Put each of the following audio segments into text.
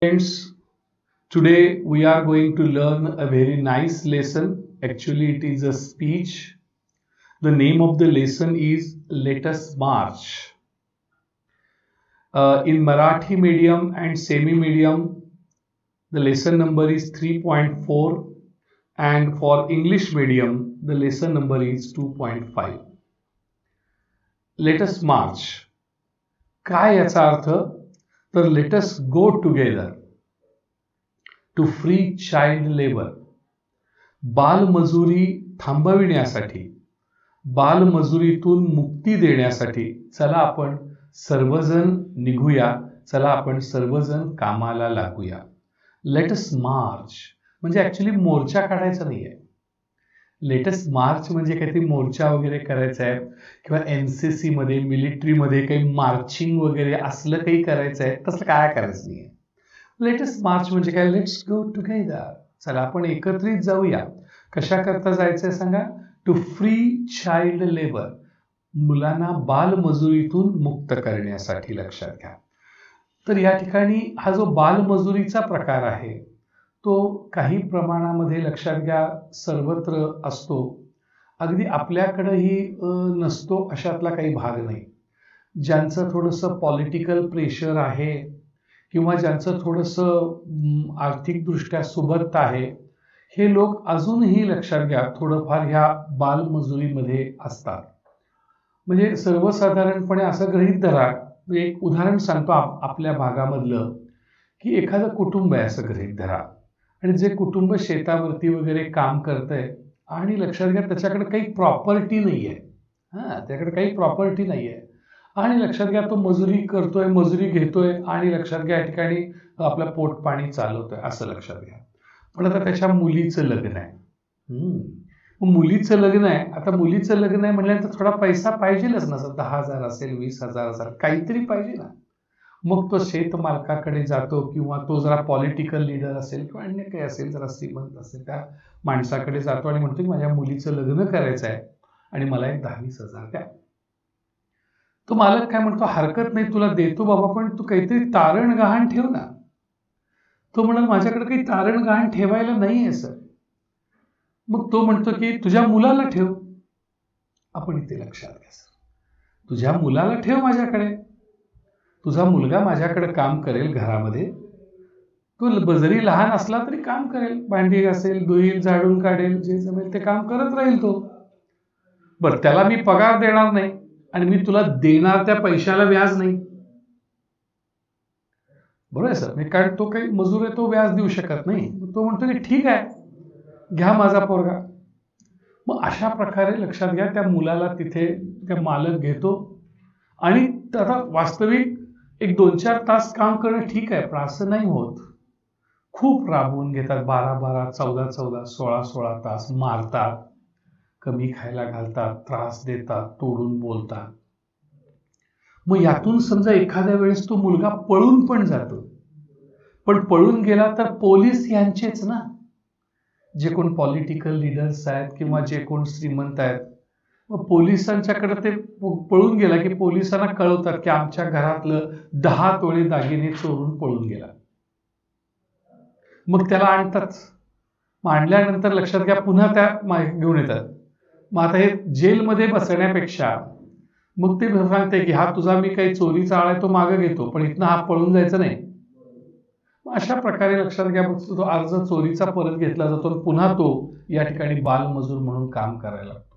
Friends, today we are going to learn a very nice lesson. Actually, it is a speech. The name of the lesson is Let Us March. In Marathi medium and semi medium, the lesson number is 3.4, and for English medium, the lesson number is 2.5. Let us march. काय याचा अर्थ? तर let us go together to free child labor. बालमजुरी थांबविण्यासाठी, बालमजुरीतून मुक्ती देण्यासाठी चला आपण सर्वजण निघूया, चला आपण सर्वजण कामाला लागूया. लेट अस मार्च म्हणजे ऍक्च्युली मोर्चा काढायचा नाहीये. लेटेस्ट मार्च म्हणजे काहीतरी मोर्चा वगैरे करायचा आहे किंवा एनसीसी मध्ये मिलिटरीमध्ये काही मार्चिंग वगैरे असलं काही करायचं आहे, तसं काय करायचं नाहीये. लेटेस्ट मार्च म्हणजे काय? Let's go together. चला आपण एकत्रित जाऊया. कशा करता जायचंय सांगा? To free child labour. मुलांना बालमजुरीतून मुक्त करण्यासाठी. लक्षात घ्या. तर या ठिकाणी हा जो बालमजुरीचा प्रकार आहे तो काही प्रमाणामध्ये लक्षात घ्या सर्वत्र असतो. अगदी आपल्याकडेही नसतो अशातला काही भाग नाही. ज्यांचं थोडंसं पॉलिटिकल प्रेशर आहे किंवा ज्यांचं थोडंसं आर्थिकदृष्ट्या सुबत्ता आहे, हे लोक अजूनही लक्षात घ्या थोडंफार ह्या बालमजुरीमध्ये असतात. म्हणजे सर्वसाधारणपणे असं गृहीत धरा, एक उदाहरण सांगतो आपल्या भागामधलं, की एखादं कुटुंब आहे असं गृहीत धरा आणि जे कुटुंब शेतावरती वगैरे काम करतंय आणि लक्षात घ्या त्याच्याकडे काही प्रॉपर्टी नाहीये. त्याच्याकडे काही प्रॉपर्टी नाहीये आणि लक्षात घ्या तो मजुरी करतोय, मजुरी घेतोय आणि लक्षात घ्या या ठिकाणी आपलं पोट पाणी चालवतोय असं लक्षात घ्या. पण आता त्याच्या मुलीचं लग्न आहे. मुलीचं लग्न आहे. आता मुलीचं लग्न आहे म्हटल्यानंतर थोडा पैसा पाहिजेलच ना. 10,000 असेल, 20,000 असेल, काहीतरी पाहिजे ना. मग तो शेतमालकाकडे जातो किंवा तो जरा पॉलिटिकल लीडर असेल किंवा अन्य काही असेल, जरा श्रीमंत असेल, त्या माणसाकडे जातो आणि म्हणतो की माझ्या मुलीचं लग्न करायचं आहे आणि मला एक 10,000-20,000 द्या. तो मालक काय म्हणतो? हरकत नाही, तुला देतो बाबा, पण तू काहीतरी तारण गहाण ठेव ना. तो म्हणाल माझ्याकडे काही तारण गहाण ठेवायला नाहीये सर. मग तो म्हणतो की तुझ्या मुलाला ठेव. आपण इथे लक्षात घ्या सर, तुझ्या मुलाला ठेव माझ्याकडे. तुझा मुलगा माझ्याकडे काम करेल घरामध्ये. तो जरी लहान असला तरी काम करेल, भांडी घासेल, धुईल, झाडून काढेल, जे जमेल ते काम करत राहील तो. बरं, त्याला मी पगार देणार नाही आणि मी तुला देणार त्या पैशाला व्याज नाही. बरोबर आहे सर. कारण तो काही मजूर आहे, तो व्याज देऊ शकत नाही. तो म्हणतो की ठीक आहे, घ्या माझा पोरगा. मग अशा प्रकारे लक्षात घ्या त्या मुलाला तिथे त्या मालक घेतो आणि आता वास्तविक एक 2-4 तास काम करणं ठीक आहे, पण असं नाही होत. खूप राबवून घेतात. 12-12, 14-14, 16-16 तास मारतात, कमी खायला घालतात, त्रास देतात, तोडून बोलतात. मग यातून समजा एखाद्या वेळेस तो मुलगा पळून पण जातो, पण पळून गेला तर पोलीस यांचेच ना. जे कोण पॉलिटिकल लीडर्स आहेत किंवा जे कोण श्रीमंत आहेत, मग पोलिसांच्याकडे ते पळून गेला की पोलिसांना कळवतात की आमच्या घरातलं 10 तोळे दागिने चोरून पळून गेला. मग त्याला आणतात. मग आणल्यानंतर लक्षात घ्या पुन्हा त्या घेऊन येतात. मग आता हे जेलमध्ये बसण्यापेक्षा मग ते सांगते की हा तुझा मी काही चोरीचा आळा आहे तो मागे घेतो, पण इथनं हा पळून जायचा नाही. अशा प्रकारे लक्षात घ्या तो अर्ज चोरीचा परत घेतला जातो, पुन्हा तो या ठिकाणी बालमजूर म्हणून काम करायला लागतो.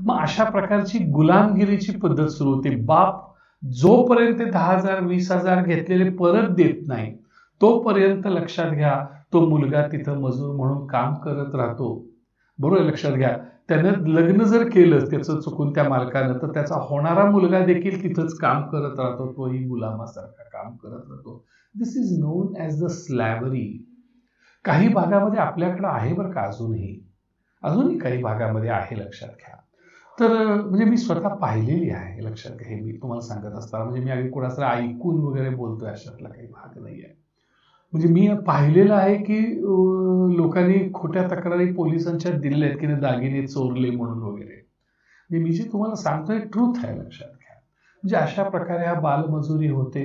मग अशा प्रकारची गुलामगिरीची पद्धत सुरू होते. बाप जोपर्यंत 10,000 20,000 घेतलेले परत देत नाही तोपर्यंत लक्षात घ्या तो मुलगा तिथं मजूर म्हणून काम करत राहतो. बरोबर लक्षात घ्या. त्यानं लग्न जर केलं त्याचं चुकून त्या मालकानं, तर त्याचा होणारा मुलगा देखील तिथंच काम करत राहतो, तोही गुलामासारखा काम करत राहतो. दिस इज नोन ॲज द स्लॅव्हरी. काही भागामध्ये आपल्याकडे आहे बरं का, अजूनही काही भागामध्ये आहे. लक्षात घ्या. तर म्हणजे मी स्वतः पाहिलेली आहे. लक्षात घ्या. हे मी तुम्हाला सांगत असताना म्हणजे मी अगदी कोणाचं ऐकून वगैरे बोलतोय अशातला काही भाग नाही आहे. म्हणजे मी पाहिलेलं आहे की लोकांनी खोट्या तक्रारी पोलिसांच्या दिल्या आहेत की दागिने चोरले म्हणून वगैरे. मी जे तुम्हाला सांगतोय ट्रूथ आहे. लक्षात घ्या. म्हणजे अशा प्रकारे हा बालमजुरी होते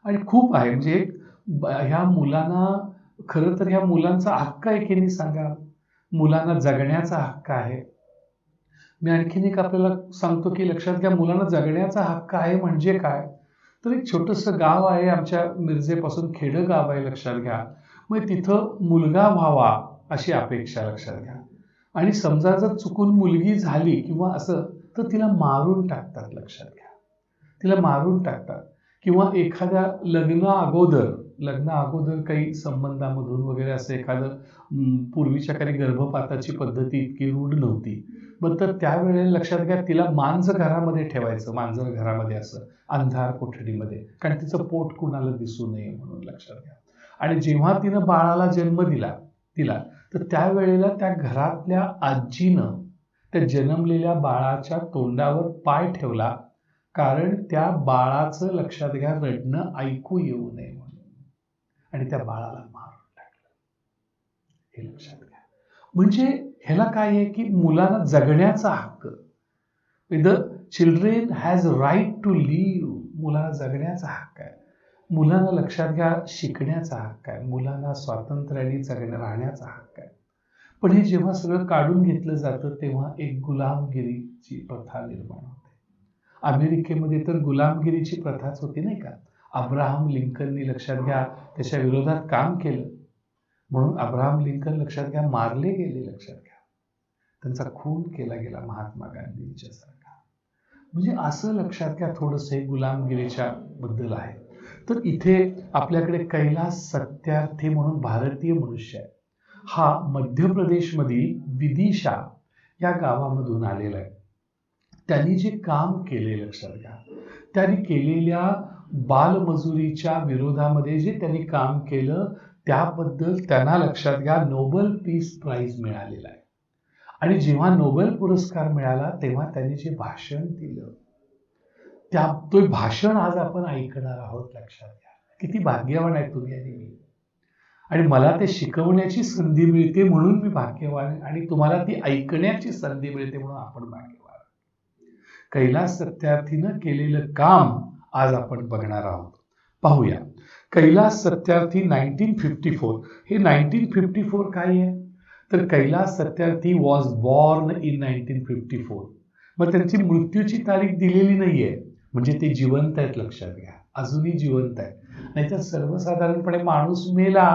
आणि खूप आहे. म्हणजे ह्या मुलांना, खरं तर ह्या मुलांचा हक्क आहे की नाही सांगा? मुलांना जगण्याचा हक्क आहे. मी आणखीन एक आपल्याला सांगतो की लक्षात घ्या, मुलांना जगण्याचा हक्क आहे म्हणजे काय? तर एक छोटंसं गाव आहे आमच्या मिरजेपासून, खेडं गाव आहे, लक्षात घ्या. मग तिथं मुलगा व्हावा अशी अपेक्षा, लक्षात घ्या. आणि समजा जर चुकून मुलगी झाली किंवा असं, तर तिला मारून टाकतात, लक्षात घ्या. तिला मारून टाकतात. किंवा एखाद्या लग्ना अगोदर काही संबंधामधून वगैरे असं एखादं, पूर्वीच्या काही गर्भपाताची पद्धती इतकी रूढ नव्हती, मग तर त्यावेळेला लक्षात घ्या तिला मांजर घरामध्ये ठेवायचं, मांजर घरामध्ये असं अंधार कोठडीमध्ये, कारण तिचं पोट कुणाला दिसू नये म्हणून, लक्षात घ्या. आणि जेव्हा तिनं बाळाला जन्म दिला तर त्यावेळेला त्या घरातल्या आजीनं त्या जन्मलेल्या बाळाच्या तोंडावर पाय ठेवला, कारण त्या बाळाचं, लक्षात घ्या, रडणं ऐकू येऊ नये म्हणून, आणि त्या बाळाला मारून टाकलं. हे लक्षात घ्या. म्हणजे ह्याला काय आहे की मुलांना जगण्याचा हक्क, the children has right to live, मुलांना जगण्याचा हक्क आहे. मुलांना, लक्षात घ्या, शिकण्याचा हक्क आहे. मुलांना स्वातंत्र्याने राहण्याचा हक्क आहे. पण हे जेव्हा सगळं काढून घेतलं जातं तेव्हा एक गुलामगिरीची प्रथा निर्माण होते. अमेरिकेमध्ये तर गुलामगिरीची प्रथाच होती, नाही का? अब्राहम लिंकननी, लक्षात घ्या, त्याच्या विरोधात काम केलं म्हणून अब्राहम लिंकन, लक्षात घ्या, मारले गेले, लक्षात घ्या. त्यांचा खून केला गेला महात्मा गांधींच्या सारखा. म्हणजे असं लक्षात घ्या, थोडंसं हे गुलामगिरीच्या बद्दल आहे. तर इथे आपल्याकडे कैलास सत्यार्थी म्हणून भारतीय मनुष्य आहे. हा मध्य प्रदेशमधील विदिशा या गावामधून आलेला आहे. त्यांनी जे काम केले, लक्षात घ्या, त्यांनी केलेल्या बालमजुरीच्या विरोधामध्ये जे त्यांनी काम केलं त्याबद्दल त्यांना, लक्षात घ्या, नोबेल पीस प्राइज मिळालेला आहे. आणि जेव्हा नोबेल पुरस्कार मिळाला तेव्हा त्यांनी जे भाषण दिलं, तो भाषण आज आपण ऐकणार आहोत, लक्षात घ्या. किती भाग्यवान आहे तुम्ही आणि मी. आणि मला ते शिकवण्याची संधी मिळते म्हणून मी भाग्यवान, आणि तुम्हाला ती ऐकण्याची संधी मिळते म्हणून आपण भाग्यवान. कैलास सत्यार्थीनं केलेलं काम आज आपण बघणार आहोत. पाहूया. कैलास सत्यार्थी 1954. हे 1954 काय आहे? तर Kailash Satyarthi was born in 1954. मग त्यांची मृत्यूची तारीख दिलेली नाहीये, म्हणजे ते जिवंत आहेत, लक्षात घ्या, अजूनही जिवंत आहेत. नाहीतर सर्वसाधारणपणे माणूस मेला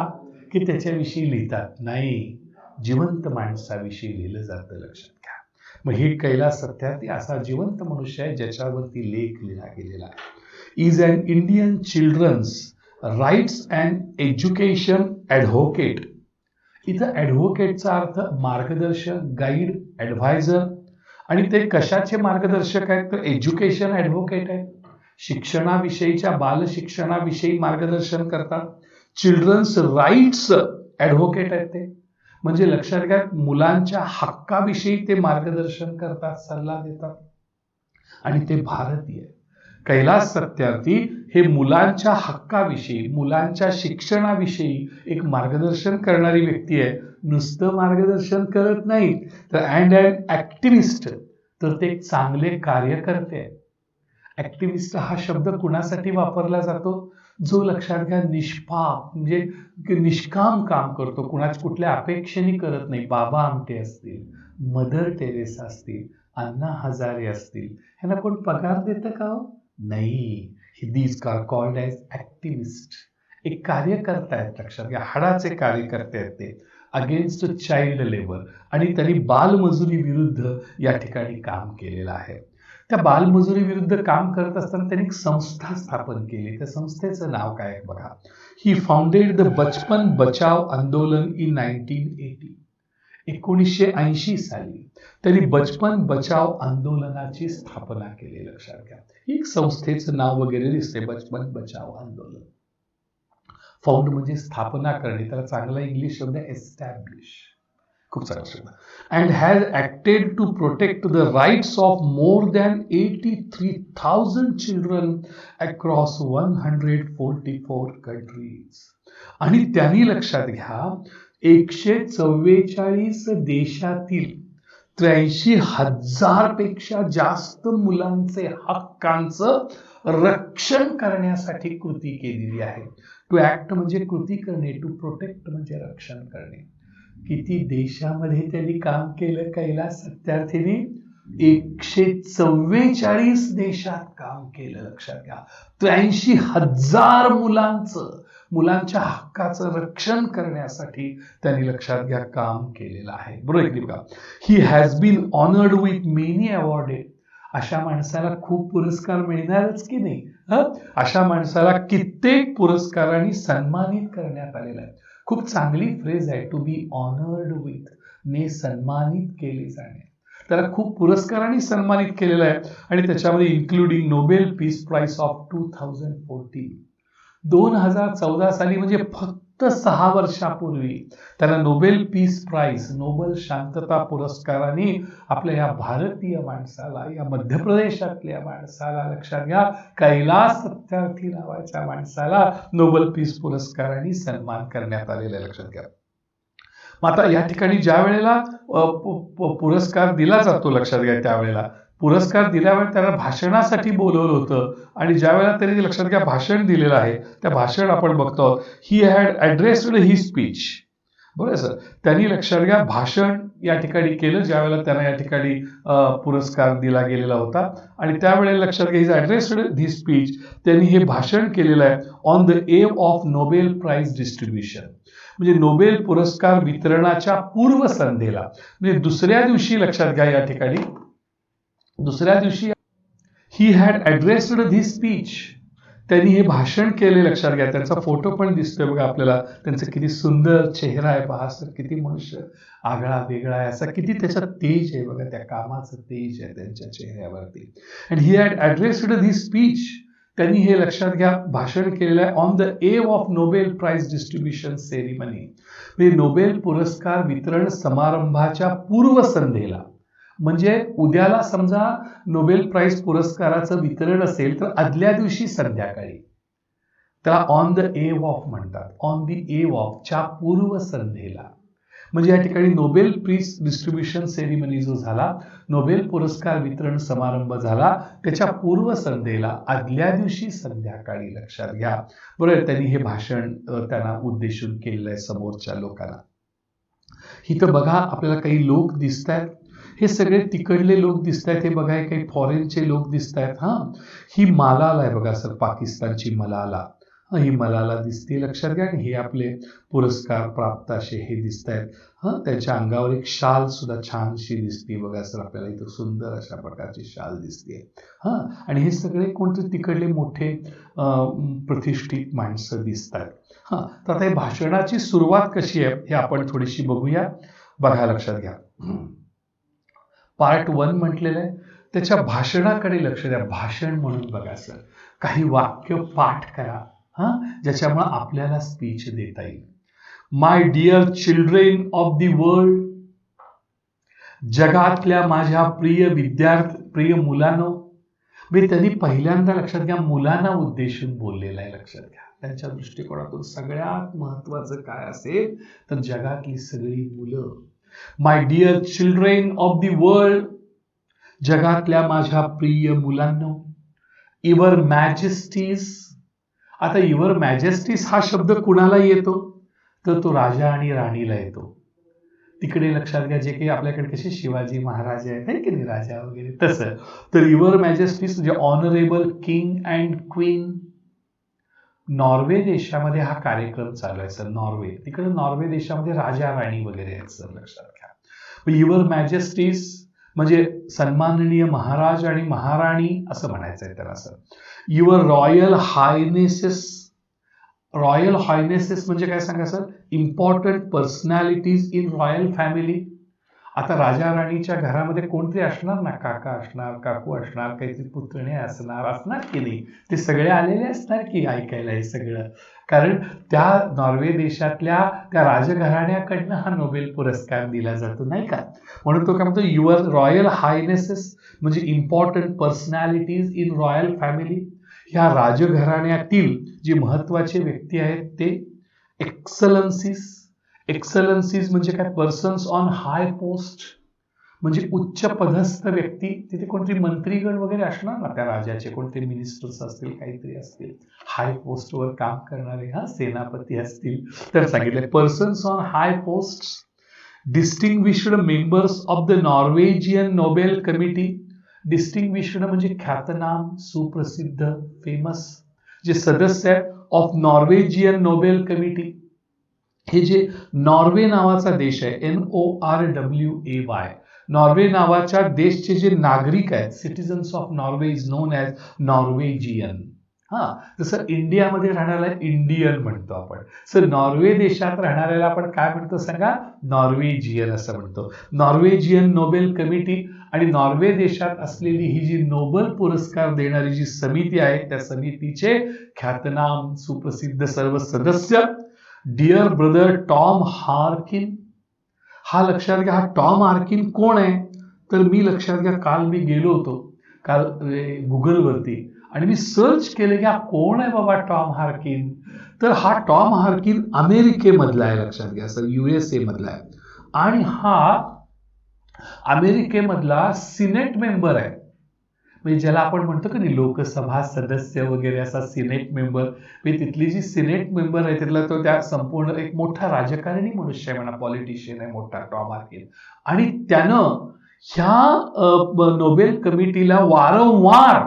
की त्याच्याविषयी लिहितात, नाही, जिवंत माणसाविषयी लिहिलं जातं, लक्षात घ्या. मग हे कैलास सत्यार्थी असा जिवंत मनुष्य आहे ज्याच्यावरती लेख लिहिला गेलेला आहे. Is an Indian children's rights and education advocate. इथं ॲडव्होकेटचा अर्थ मार्गदर्शक, गाईड, ॲडव्हायझर. आणि ते कशाचे मार्गदर्शक आहेत? तर एज्युकेशन ॲडव्होकेट आहेत, शिक्षणाविषयीच्या, बालशिक्षणाविषयी मार्गदर्शन करतात. चिल्ड्रन्स राईट्स ॲडव्होकेट आहेत ते, म्हणजे लक्षात घ्या, मुलांच्या हक्काविषयी ते मार्गदर्शन करतात, सल्ला देतात. आणि ते भारतीय. कैलास सत्यार्थी हे मुलांच्या हक्काविषयी, मुलांच्या शिक्षणाविषयी एक मार्गदर्शन करणारी व्यक्ती आहे. नुसतं मार्गदर्शन करत नाही तर अँड ॲक्टिव्हिस्ट, तर ते एक चांगले कार्यकर्ते आहेत. ॲक्टिव्हिस्ट हा शब्द कुणासाठी वापरला जातो? जो, लक्षात घ्या, निष्पाप, म्हणजे निष्काम काम करतो, कुठल्या अपेक्षेने करत नाही. बाबा आमटे असतील, मदर टेरेसा असतील, अण्णा हजारे असतील, ह्यांना कोण पगार देतं का हो? नाही. These are called as activist. एक कार्यकर्ता आहेत, लक्षात घ्या, हाडाचे कार्यकर्ते आहेत ते, अगेन्स्ट चाइल्ड लेबर. आणि त्यांनी बालमजुरी विरुद्ध या ठिकाणी काम केलेलं आहे. त्या बालमजुरी विरुद्ध काम करत असताना त्यांनी एक संस्था स्थापन केली. त्या संस्थेचं नाव काय बघा. ही फाउंडेड द बचपन बचाव आंदोलन इन 1980. 1980 साली त्यांनी बचपन बचाव आंदोलनाची स्थापना केली, लक्षात घ्या. एक संस्थेचं नाव वगैरे दिसते, बचपन बचाव आंदोलन. फाउंड म्हणजे स्थापना करणे, त्याला चांगला इंग्लिश शब्द एस्टॅब्लिश, खूप चांगला शब्द. And has acted to protect the rights of more than 83,000 children across 144 countries. आणि त्यांनी, लक्षात घ्या, 144 देशातील 83,000 पेक्षा जास्त मुलांचे हक्कांचं रक्षण करण्यासाठी कृती केलेली आहे. टू ऍक्ट म्हणजे कृती करणे, टू प्रोटेक्ट म्हणजे रक्षण करणे. किती देशामध्ये त्यांनी काम केलं कैलास सत्यार्थींनी? 144 देशात काम केलं, लक्षात घ्या. 83,000 मुलांच्या हक्काचं रक्षण करण्यासाठी त्यांनी, लक्षात घ्या, काम केलेलं आहे. बरोबर का? He has been honoured with many awarded. अशा माणसाला खूप पुरस्कार मिळणारच की नाही? अशा माणसाला कित्येक पुरस्कारांनी सन्मानित करण्यात आलेलं आहे. खूप चांगली फ्रेज आहे, टू बी ऑनर्ड विथ, ने सन्मानित केले जाणे. त्याला खूप पुरस्कारांनी सन्मानित केलेलं आहे. आणि त्याच्यामध्ये including Nobel peace prize of 2014. 2014 साली, म्हणजे फक्त 6 वर्षापूर्वी त्याला नोबेल पीस प्राइज, नोबेल शांतता पुरस्काराने आपल्या या भारतीय माणसाला, या मध्य प्रदेशातल्या माणसाला, लक्षात घ्या, कैलास सत्यार्थी नावाच्या माणसाला नोबेल पीस पुरस्काराने सन्मान करण्यात आलेला आहे, लक्षात घ्या. मग आता या ठिकाणी ज्या वेळेला पुरस्कार दिला जातो, लक्षात घ्या, त्यावेळेला पुरस्कार दिल्यावर त्याला भाषणासाठी बोलवलं होतं. आणि ज्या वेळेला त्यांनी, लक्षात घ्या, भाषण दिलेलं आहे, त्या भाषण आपण बघतो. He had addressed his speech. बरोबर सर? त्यांनी, लक्षात घ्या, भाषण या ठिकाणी केलं ज्या वेळेला त्यांना या ठिकाणी पुरस्कार दिला गेलेला होता. आणि त्यावेळेला, लक्षात घ्या, ही ऍड्रेस्ड ही स्पीच, त्यांनी हे भाषण केलेलं आहे on the eve of Nobel prize distribution. म्हणजे नोबेल पुरस्कार वितरणाच्या पूर्वसंध्येला, म्हणजे दुसऱ्या दिवशी, लक्षात घ्या, या ठिकाणी दुसऱ्या दिवशी ही हॅड ऍड्रेस्ड धी स्पीच, त्यांनी हे भाषण केले, लक्षात घ्या. त्यांचा फोटो पण दिसतोय बघा आपल्याला. त्यांचा किती सुंदर चेहरा आहे, पहा सर, किती मनुष्य आगळा वेगळा आहे, असा किती त्याचा तेज आहे बघा, त्या कामाचं तेज आहे त्यांच्या चेहऱ्यावरती. अँड ही हॅड ऍड्रेस्ड धी स्पीच, त्यांनी हे, लक्षात घ्या, भाषण केलेलं आहे on the eve of Nobel prize distribution ceremony. म्हणजे नोबेल पुरस्कार वितरण समारंभाच्या पूर्वसंध्येला, म्हणजे उद्याला समजा नोबेल प्राइज पुरस्काराचं वितरण असेल तर आदल्या दिवशी संध्याकाळी त्याला ऑन द एव ऑफ म्हणतात. ऑन द एव ऑफ च्या पूर्वसंध्येला, म्हणजे या ठिकाणी नोबेल प्राइज डिस्ट्रीब्युशन सेरिमनी जो झाला, नोबेल पुरस्कार वितरण समारंभ झाला, त्याच्या पूर्वसंध्येला आदल्या दिवशी संध्याकाळी, लक्षात घ्या, बरोबर, त्यांनी हे भाषण त्यांना उद्देशून केलेलं आहे समोरच्या लोकांना. इथं बघा आपल्याला काही लोक दिसत आहेत. हे सगळे तिकडले लोक दिसत आहेत. हे बघा, काही फॉरेनचे लोक दिसत आहेत. ही मलाला आहे बघा सर, पाकिस्तानची मलाला. ही मलाला दिसते, लक्षात घ्या. हे आपले पुरस्कार प्राप्त असे हे दिसत आहेत. त्यांच्या अंगावर एक शाल सुद्धा छानशी दिसते बघा सर, आपल्याला इथं सुंदर अशा प्रकारची शाल दिसते. आणि हे सगळे कोणते तिकडले मोठे प्रतिष्ठित माणसं दिसत आहेत. तर आता हे भाषणाची सुरुवात कशी आहे हे आपण थोडीशी बघूया. बघा, लक्षात घ्या, पार्ट 1 म्हटलेलं आहे. त्याच्या भाषणाकडे लक्ष द्या. भाषण म्हणून बघा सर, काही वाक्य पाठ करा ज्याच्यामुळे आपल्याला स्पीच देता येईल. My dear children of the world, जगातल्या माझ्या प्रिय मुलांनो. मी त्यांनी पहिल्यांदा, लक्षात घ्या, मुलांना उद्देशून बोललेलं आहे, लक्षात घ्या. त्यांच्या दृष्टिकोनातून सगळ्यात महत्वाचं काय असेल तर जगातली सगळी मुलं. My dear children of the world, जगातल्या माझ्या प्रिय मुलांनो. Your majesties. आता युअर मॅजेस्टीज हा शब्द कुणाला येतो तर तो राजा आणि राणीला येतो. तिकडे, लक्षात घ्या, जे काही आपल्याकडे कसे शिवाजी महाराज आहेत की नाही, राजा वगैरे, तसं. तर युअर मॅजेस्टीज म्हणजे honourable king and queen. Norway देशामध्ये हा कार्यक्रम चालू आहे सर. नॉर्वे, तिकडे नॉर्वे देशामध्ये राजा राणी वगैरे आहेत सर, लक्षात घ्या. युअर मॅजेस्टीज म्हणजे सन्माननीय महाराज आणि महाराणी असं म्हणायचं आहे त्याला sir. Your royal highnesses. Royal highnesses म्हणजे काय सांगा sir, important personalities in royal family. आता राजा राणीच्या घरामध्ये कोणते असणार ना, काका असणार, काकू असणार, काहीतरी पुतणे असणार की नाही, ते सगळे आलेले असणार की ऐकायला हे सगळं. कारण त्या नॉर्वे देशातल्या त्या राजघराण्याकडनं हा नोबेल पुरस्कार दिला जातो, नाही का. म्हणून तो काय म्हणतो, युअर रॉयल हायनेसेस म्हणजे important personalities in royal family. ह्या राजघराण्यातील जे महत्वाचे व्यक्ती आहेत ते एक्सलन्सीज. एक्सलन्सीज म्हणजे काय, पर्सन्स ऑन हाय पोस्ट. म्हणजे उच्च पदस्थ व्यक्ती, तिथे कोणतरी मंत्रीगण वगैरे असणार ना त्या राजाचे, कोणते मिनिस्टर्स असतील, काहीतरी असतील, हाय पोस्टवर काम करणारे, सेनापती असतील. तर सांगितले persons on high post, distinguished members of the Norwegian Nobel committee. Distinguished म्हणजे ख्यातनाम, सुप्रसिद्ध, फेमस, जे सदस्य आहेत ऑफ नॉर्वेजियन नोबेल कमिटी. हे जे नॉर्वे नावाचा देश आहे, NORWAY, नॉर्वे नावाच्या देशचे जे नागरिक आहेत, citizens of Norway is non as Norwegian. जसं इंडियामध्ये राहणाऱ्याला इंडियन म्हणतो आपण, सर नॉर्वे देशात राहणाऱ्याला आपण काय म्हणतो सांगा, नॉर्वेजियन असं म्हणतो. नॉर्वेजियन नोबेल कमिटी आणि नॉर्वे देशात असलेली ही जी नोबेल पुरस्कार देणारी जी समिती आहे, त्या समितीचे ख्यातनाम, सुप्रसिद्ध सर्व सदस्य डिअर ब्रदर टॉम हार्किन. हा लक्षात घ्या, हा टॉम हार्किन कोण आहे, तर मी लक्षात घ्या, काल मी गेलो होतो काल गुगलवरती आणि मी सर्च केलं की हा कोण आहे बाबा टॉम हार्किन. तर हा टॉम हार्किन अमेरिकेमधला आहे, लक्षात घ्या सर, USA मधला आहे. आणि हा अमेरिकेमधला सिनेट मेंबर आहे, म्हणजे ज्याला आपण म्हणतो की नाही लोकसभा सदस्य वगैरे, असा सिनेट मेंबर. म्हणजे तिथली जी सिनेट मेंबर आहे तिथला तो त्या संपूर्ण एक मोठा राजकारणी मनुष्य आहे म्हणा, पॉलिटिशियन आहे मोठा टॉम हार्किन. आणि त्यानं ह्या नोबेल कमिटीला वारंवार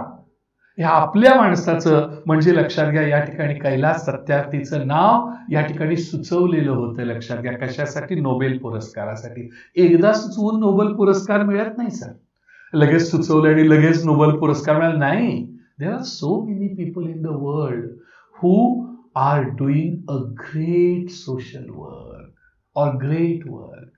ह्या आपल्या माणसाचं, म्हणजे लक्षात घ्या या ठिकाणी कैलास सत्यार्थीचं नाव या ठिकाणी सुचवलेलं होतं. लक्षात घ्या कशासाठी, नोबेल पुरस्कारासाठी. एकदा सुचवून नोबेल पुरस्कार मिळत नाही सर, लगेच सुचवलं आणि लगेच नोबेल पुरस्कार मिळाला नाही. There are so many people in the world who are doing a great social work और ग्रेट वर्क.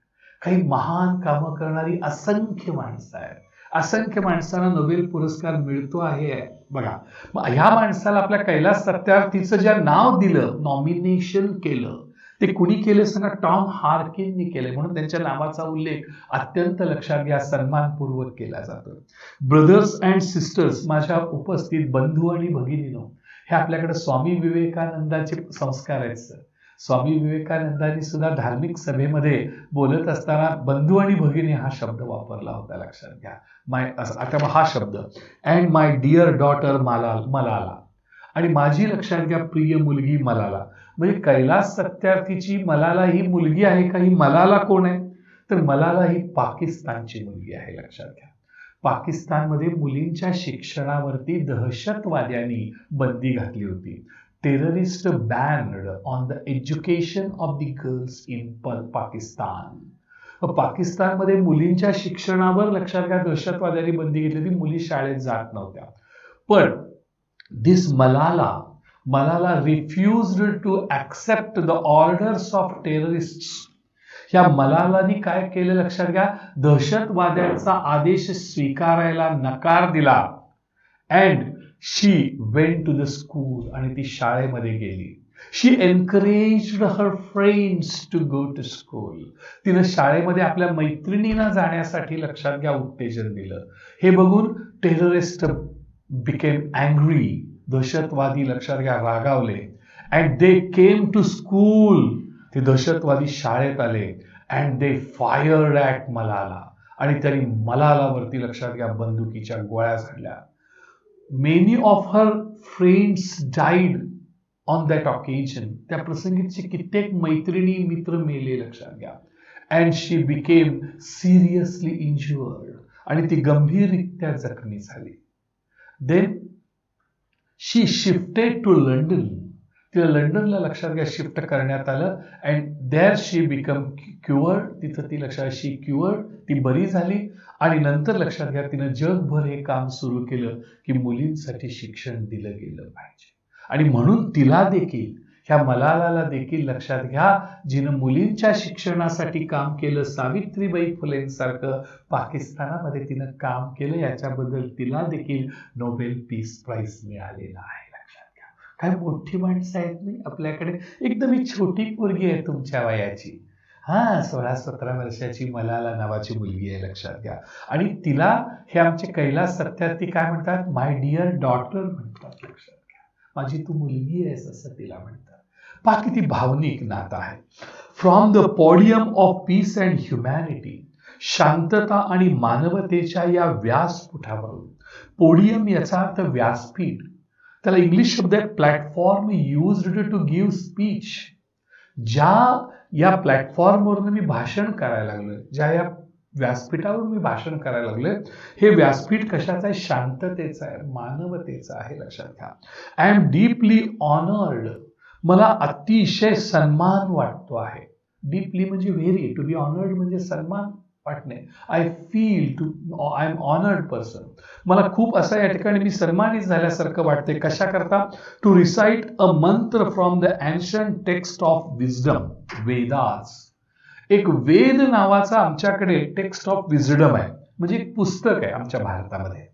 काही महान कामं करणारी असंख्य माणसं आहेत, असंख्य माणसांना नोबेल पुरस्कार मिळतो आहे. बघा, ह्या माणसाला आपल्या कैलास सत्यार्थीचं ज्या नाव दिलं, नॉमिनेशन केलं, ते कुणी केले सांगा, टॉम हार्किननी केले. म्हणून त्यांच्या नावाचा उल्लेख अत्यंत लक्षात घ्या सन्मानपूर्वक केला जातो. ब्रदर्स अँड सिस्टर्स, माझ्या उपस्थित बंधू आणि भगिनीनो, हे आपल्याकडे स्वामी विवेकानंदाचे संस्कार आहेत सर. स्वामी विवेकानंदांनी सुद्धा धार्मिक सभेमध्ये बोलत असताना बंधू आणि भगिनी हा शब्द वापरला होता, लक्षात घ्या. आता हा शब्द, अँड माय डिअर डॉटर मलाला, आणि माझी लक्षात घ्या प्रिय मुलगी मलाला. म्हणजे कैलास सत्यार्थीची मलाला ही मुलगी आहे का, ही मलाला कोण आहे, तर मलाला ही पाकिस्तानची मुलगी आहे. लक्षात घ्या, पाकिस्तानमध्ये मुलींच्या शिक्षणावरती दहशतवाद्यांनी बंदी घातली होती. Terrorist band on the education of the girls in Pakistan. पाकिस्तानमध्ये मुलींच्या शिक्षणावर लक्षात घ्या दहशतवाद्यांनी बंदी घेतली होती, मुली शाळेत जात नव्हत्या. पण this Malala refused to accept the orders of terrorist. ह्या मलालानी काय केलं लक्षात घ्या, दहशतवाद्यांचा आदेश स्वीकारायला नकार दिला. And she went to the school, आणि ती शाळेमध्ये गेली. She encouraged her friends to go to school. तिनं शाळेमध्ये आपल्या मैत्रिणींना जाण्यासाठी लक्षात घ्या उत्तेजन दिलं. हे बघून टेररिस्ट बिकेम अँग्री, दहशतवादी लक्षात घ्या रागावले. And they came to school, ते दहशतवादी शाळेत आले. And they fired at Malala, आणि त्यांनी मलालावरती लक्षात घ्या बंदुकीच्या गोळ्या झाडल्या. Many of her friends died on that occasion. त्या प्रसंगीची कित्येक मैत्रिणी मित्र मेले, लक्षात घ्या. And she became seriously injured, आणि ती गंभीररित्या जखमी झाली. Then she shifted to London. तिला लंडनला लक्षात घ्या शिफ्ट करण्यात आलं. And there she become cured. तिथं ती लक्षात शी क्युअर्ड, ती बरी झाली. आणि नंतर लक्षात घ्या तिनं जगभर हे काम सुरू केलं की मुलींसाठी शिक्षण दिलं गेलं पाहिजे. आणि म्हणून तिला देखील, ह्या मलालाला देखील लक्षात घ्या, जिनं मुलींच्या शिक्षणासाठी काम केलं, सावित्रीबाई फुलेंसारखं पाकिस्तानामध्ये तिनं काम केलं, याच्याबद्दल तिला देखील नोबेल पीस प्राइज मिळालेला आहे. लक्षात घ्या, काय मोठी माणसं आहेत नाही आपल्याकडे. एकदम ही छोटी पोरगी आहे तुमच्या वयाची, 16-17 वर्षाची मलाला नावाची मुलगी आहे, लक्षात घ्या. आणि तिला हे आमचे कैलास सत्यार्थी काय म्हणतात, माय डिअर डॉटर म्हणतात. लक्षात घ्या, माझी तू मुलगी आहेस असं तिला म्हणतात. पहा किती भावनिक नातं आहे. From the podium of peace and humanity, शांतता आणि मानवतेच्या या व्यासपीठावरून, पोडियम याचा अर्थ व्यासपीठ, त्याला इंग्लिश शब्द आहे platform used to give speech. ज्या या प्लॅटफॉर्मवरून मी भाषण करायला लागलोय, ज्या या व्यासपीठावर मी भाषण करायला लागलोय, हे व्यासपीठ कशाचं आहे? शांततेचं आहे, मानवतेचं आहे. लक्षात घ्या. I am deeply honoured. मला अतिशय सन्मान वाटतो आहे. डीपली म्हणजे व्हेरी, टू बी ऑनर्ड म्हणजे सन्मान वाटणे. I am honoured person. मला खूप असं या ठिकाणी मी सन्मानित झाल्यासारखं वाटते. कशा करता? टू रिसाइट अ मंत्र from the ancient text of wisdom, Vedas. एक वेद नावाचा आमच्याकडे टेक्स्ट ऑफ विजडम आहे, म्हणजे एक पुस्तक आहे आमच्या भारतामध्ये.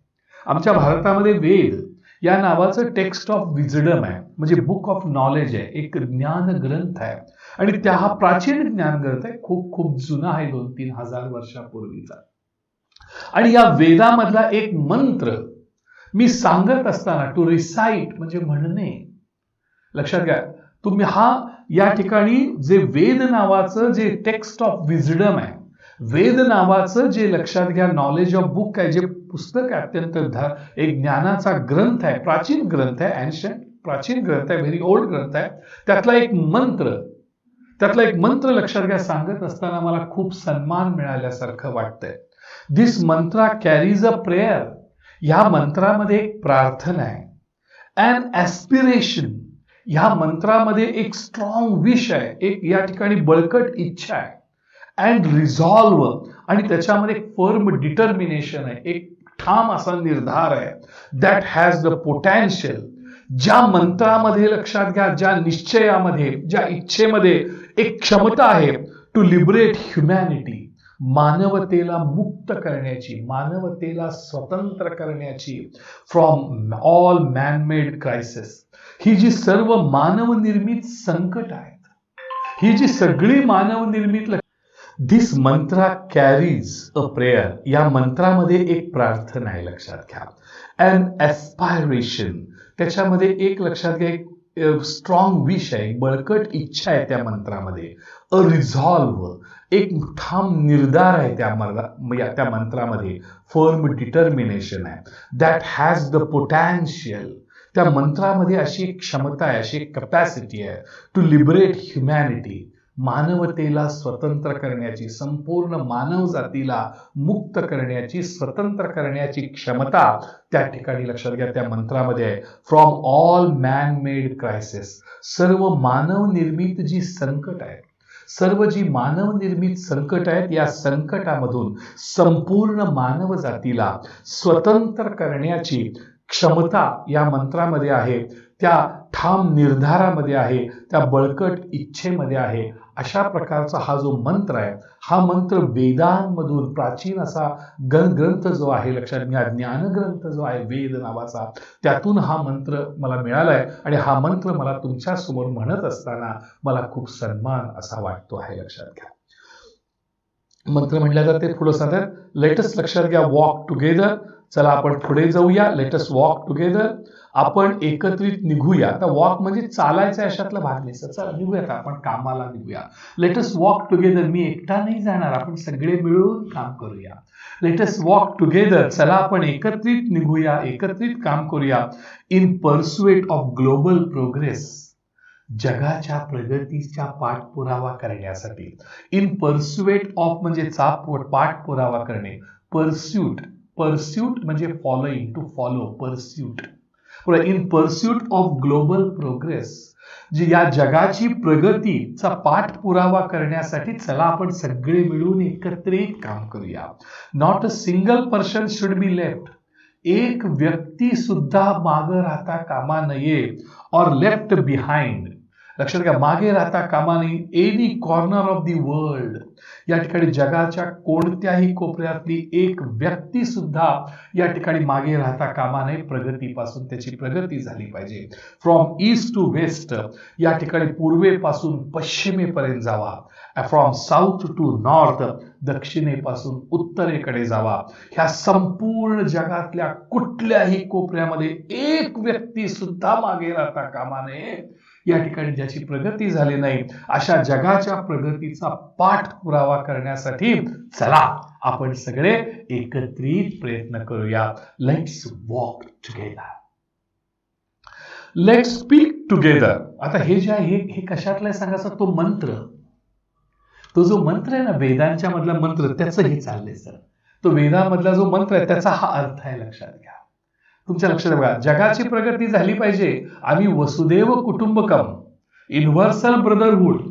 आमच्या भारतामध्ये वेद या नावाचं टेक्स्ट ऑफ विजडम आहे, म्हणजे बुक ऑफ नॉलेज आहे, एक ज्ञान ग्रंथ आहे. आणि त्या हा प्राचीन ज्ञान ग्रंथ आहे, खूप खूप जुना आहे, 2-3 हजार वर्षापूर्वीचा. आणि या वेदामधला एक मंत्र मी सांगत असताना, टू रिसाइट म्हणजे म्हणणे. लक्षात घ्या, तुम्ही या ठिकाणी जे वेद नावाचं जे टेक्स्ट ऑफ विजडम आहे, वेद नावाचं जे लक्षात घ्या नॉलेज ऑफ बुक आहे, जे पुस्तक आहे, अत्यंत एक ज्ञानाचा ग्रंथ आहे, प्राचीन ग्रंथ आहे, एन्शंट प्राचीन ग्रंथ आहे, व्हेरी ओल्ड ग्रंथ आहे. त्यातला एक मंत्र लक्षात घ्या सांगत असताना मला खूप सन्मान मिळाल्यासारखं वाटतंय. दिस मंत्रा कॅरीज अ प्रेयर. या मंत्रामध्ये एक प्रार्थना आहे. And aspiration. ह्या मंत्रामध्ये एक स्ट्रॉंग विश आहे, एक या ठिकाणी बळकट इच्छा आहे. And resolve. आणि त्याच्यामध्ये एक फर्म डिटर्मिनेशन आहे, एक ठाम असा निर्धार आहे. That has the potential. ज्या मंत्रामध्ये लक्षात घ्या, ज्या निश्चयामध्ये, ज्या इच्छेमध्ये एक क्षमता आहे टू लिबरेट ह्युमॅनिटी. मानवतेला मुक्त करण्याची, मानवतेला स्वतंत्र करण्याची फ्रॉम ऑल मॅनमेड क्रायसिस. ही जी सर्व मानवनिर्मित संकट आहेत, ही जी सगळी मानवनिर्मित, दिस मंत्रा कॅरीज अ प्रेयर. या मंत्रामध्ये एक प्रार्थना आहे, लक्षात घ्या. अँड ॲस्पायरेशन. त्याच्यामध्ये एक लक्षात घ्या, एक स्ट्रॉंग विश आहे, बळकट इच्छा आहे त्या मंत्रामध्ये. अ रिझॉल्व्ह. एक ठाम निर्धार आहे त्या मंत्रामध्ये. फर्म डिटर्मिनेशन आहे. That has the potential. त्या मंत्रामध्ये अशी एक क्षमता आहे, अशी एक कपॅसिटी आहे टू लिबरेट ह्युमॅनिटी. मानवतेला स्वतंत्र करण्याची, संपूर्ण मानव जातीला मुक्त करण्याची, स्वतंत्र करण्याची क्षमता त्या ठिकाणी लक्षात घ्या त्या मंत्रामध्ये आहे. From all man made crisis. सर्व मानव निर्मित जी संकट आहेत, सर्व जी मानव निर्मित संकट आहेत, या संकटामधून संपूर्ण मानव जातीला स्वतंत्र करण्याची क्षमता या मंत्रामध्ये आहे, त्या ठाम निर्धारामध्ये आहे, त्या बळकट इच्छेमध्ये आहे. अशा प्रकारचा हा जो मंत्र आहे, हा मंत्र वेदांमधून प्राचीन असा ग्रंथ जो आहे, लक्षात घ्या ज्ञानग्रंथ जो आहे वेद नावाचा, त्यातून हा मंत्र मला मिळालाय. आणि हा मंत्र मला तुमच्या समोर म्हणत असताना मला खूप सन्मान असा वाटतो आहे. लक्षात घ्या, मंत्र म्हटलं तर ते पुढे सांगतात, लेटस लक्षात घ्या वॉक टुगेदर. चला आपण पुढे जाऊया. Let's walk together. आपण एकत्रित निघूया. आता वॉक म्हणजे चालायचं, अशातला भाग नाही सर. चला निघूयात, आपण कामाला निघूया. Let's walk together. मी एकटा नाही जाणार, आपण सगळे मिळून काम करूया. Let's walk together. चला आपण एकत्रित निघूया, एकत्रित काम करूया. In pursuit of global progress. जगाच्या प्रगतीचा पाठपुरावा करण्यासाठी. इन पर्स्युएट ऑफ म्हणजे पाठपुरावा करणे. पर्स्यूट म्हणजे following, to follow, pursuit. In pursuit of global progress. जी या जगाची प्रगतीचा पाठपुरावा करण्यासाठी चला आपण सगळे मिळून एकत्रित काम करूया. Not a single person should be left. एक व्यक्ती सुद्धा मागे राहता कामा नये. Or left behind. लक्षात घ्या, मागे राहता कामा नये. Any corner of the world. या ठिकाणी जगाच्या कोणत्याही कोपऱ्यातली एक व्यक्ती सुद्धा या ठिकाणी मागे राहता कामा नये. प्रगतीपासून त्याची प्रगती झाली पाहिजे. From east to west. या ठिकाणी पूर्वेपासून पश्चिमेपर्यंत जावा. From south to north. दक्षिणेपासून उत्तरेकडे जावा. ह्या संपूर्ण जगातल्या कुठल्याही कोपऱ्यामध्ये एक व्यक्ती सुद्धा मागे राहता कामा नये. या ठिकाणी ज्याची प्रगती झाली नाही, अशा जगाच्या प्रगतीचा पाठपुरावा करण्यासाठी चला आपण सगळे एकत्रित प्रयत्न करूया. Let's walk together, let's speak together. आता हे जे आहे हे कशातला आहे सांगायचा, तो मंत्र, तो जो मंत्र आहे ना वेदांच्या मधला मंत्र, त्याचं हे चाललंय सर. तो वेदामधला जो मंत्र आहे त्याचा हा अर्थ आहे, लक्षात घ्या. तुमच्या लक्षात बघा, जगाची प्रगती झाली पाहिजे, आम्ही वसुदेव कुटुंबकम, युनिव्हर्सल ब्रदरहुड.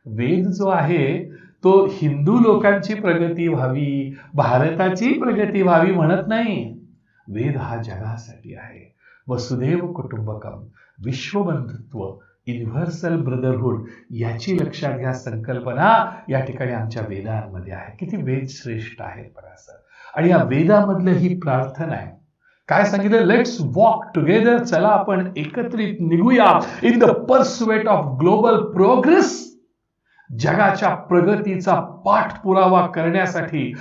वेद जो आहे तो हिंदू लोकांची प्रगती व्हावी, भारताची प्रगती व्हावी म्हणत नाही. वेद हा जगासाठी आहे. वसुदेव कुटुंबकम, विश्वबंधुत्व, युनिव्हर्सल ब्रदरहुड, याची लक्षात घ्या संकल्पना या ठिकाणी आमच्या वेदांमध्ये आहे. किती वेद श्रेष्ठ आहेत बघा सर. आणि या वेदामधलं ही प्रार्थना आहे. काय सांगितलं, लेट्स वॉक टुगेदर, चला आपण एकत्रित निघूया in the persuade of global progress, जगाच्या प्रगतीचा पाठपुरावा करण्यासाठी.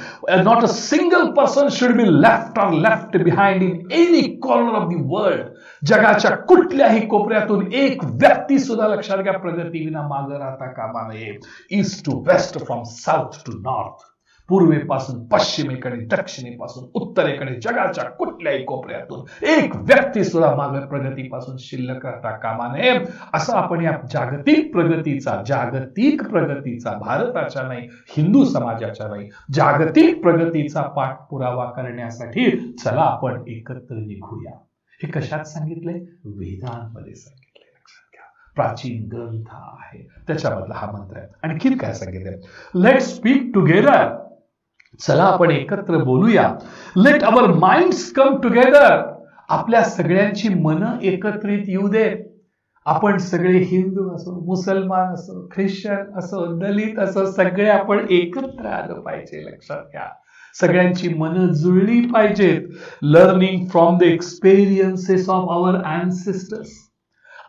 Not a single person should be left behind in any corner of the world. जगाच्या कुठल्याही कोपऱ्यातून एक व्यक्ती सुद्धा लक्षात घ्या प्रगती विना मागे राहता कामा नये. East to west, from south to north, पूर्वेपासून पश्चिमेकडे, दक्षिणेपासून उत्तरेकडे, जगाच्या कुठल्याही कोपऱ्यातून एक व्यक्ती सुद्धा मागे प्रगतीपासून शिल्लक राहता कामा नये. असं आपण या जागतिक प्रगतीचा भारताच्या नाही, हिंदू समाजाच्या नाही, जागतिक प्रगतीचा पाठपुरावा करण्यासाठी चला आपण एकत्र निघूया. हे कशात सांगितलंय, वेदांमध्ये सांगितलंय. लक्षात घ्या, प्राचीन ग्रंथ आहे त्याच्यामधला हा मंत्र आहे. आणखीन काय सांगितलंय, लेट्स स्पीक टुगेदर, चला आपण एकत्र बोलूया. Let our minds come together, आपल्या सगळ्यांची मन एकत्रित येऊ दे. आपण सगळे हिंदू असो, मुसलमान असो, ख्रिश्चन असो, दलित असो, सगळे आपण एकत्र आलं पाहिजे. लक्षात घ्या, सगळ्यांची मन जुळली पाहिजेत. Learning from the experiences of our ancestors,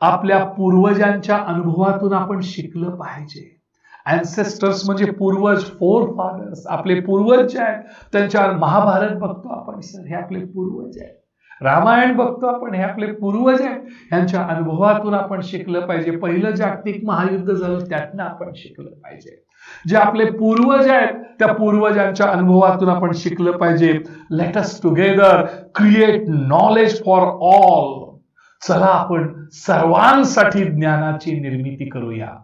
आपल्या पूर्वजांच्या अनुभवातून आपण शिकलं पाहिजे. अँसेस्टर्स म्हणजे पूर्वज, फोर फादर्स, आपले पूर्वज जे आहेत त्यांच्यावर महाभारत बघतो आपण सर, हे आपले पूर्वज आहेत. रामायण बघतो आपण, हे आपले पूर्वज आहेत. यांच्या अनुभवातून आपण शिकलं पाहिजे. पहिलं जागतिक महायुद्ध झालं त्यातनं आपण शिकलं पाहिजे. जे आपले पूर्वज आहेत त्या पूर्वजांच्या अनुभवातून आपण शिकलं पाहिजे. Late us together create knowledge for all, चला आपण सर्वांसाठी ज्ञानाची निर्मिती करूया.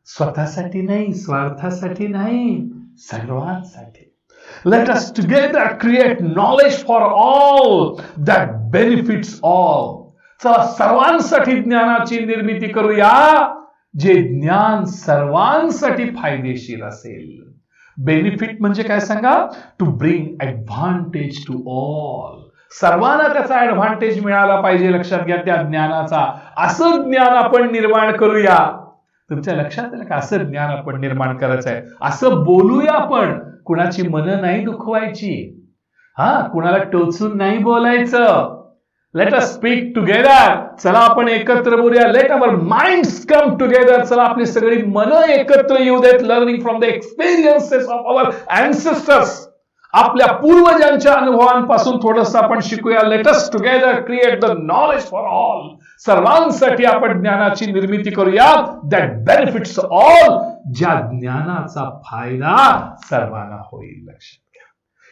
स्वतःसाठी नाही, स्वार्थासाठी नाही, सर्वांसाठी. Late us together create knowledge for all that benefits all, चला सर्वांसाठी ज्ञानाची निर्मिती करूया, जे ज्ञान सर्वांसाठी फायदेशीर असेल. बेनिफिट म्हणजे काय सांगा, to bring advantage to all, सर्वांना त्याचा ऍडव्हान्टेज मिळाला पाहिजे. लक्षात घ्या त्या ज्ञानाचा. असं ज्ञान आपण निर्माण करूया. तुमच्या लक्षात आलं का, असं ज्ञान आपण निर्माण करायचं आहे. असं बोलूया आपण, कुणाची मनं नाही दुखवायची, कुणाला टोचून नाही बोलायचं. लेट अस स्पीक टुगेदर, चला आपण एकत्र बोलूया. Let our minds come together, चला आपली सगळी मनं एकत्र येऊ देत. Learning from the experiences of our ancestors, आपल्या पूर्वजांच्या अनुभवांपासून थोडस आपण शिकूया. Let us together create the knowledge for all, सर्वांसाठी आपण ज्ञानाची निर्मिती करूया. दॅट बेनिफिट्स ऑल, ज्या ज्ञानाचा फायदा सर्वांना होईल. लक्षात घ्या,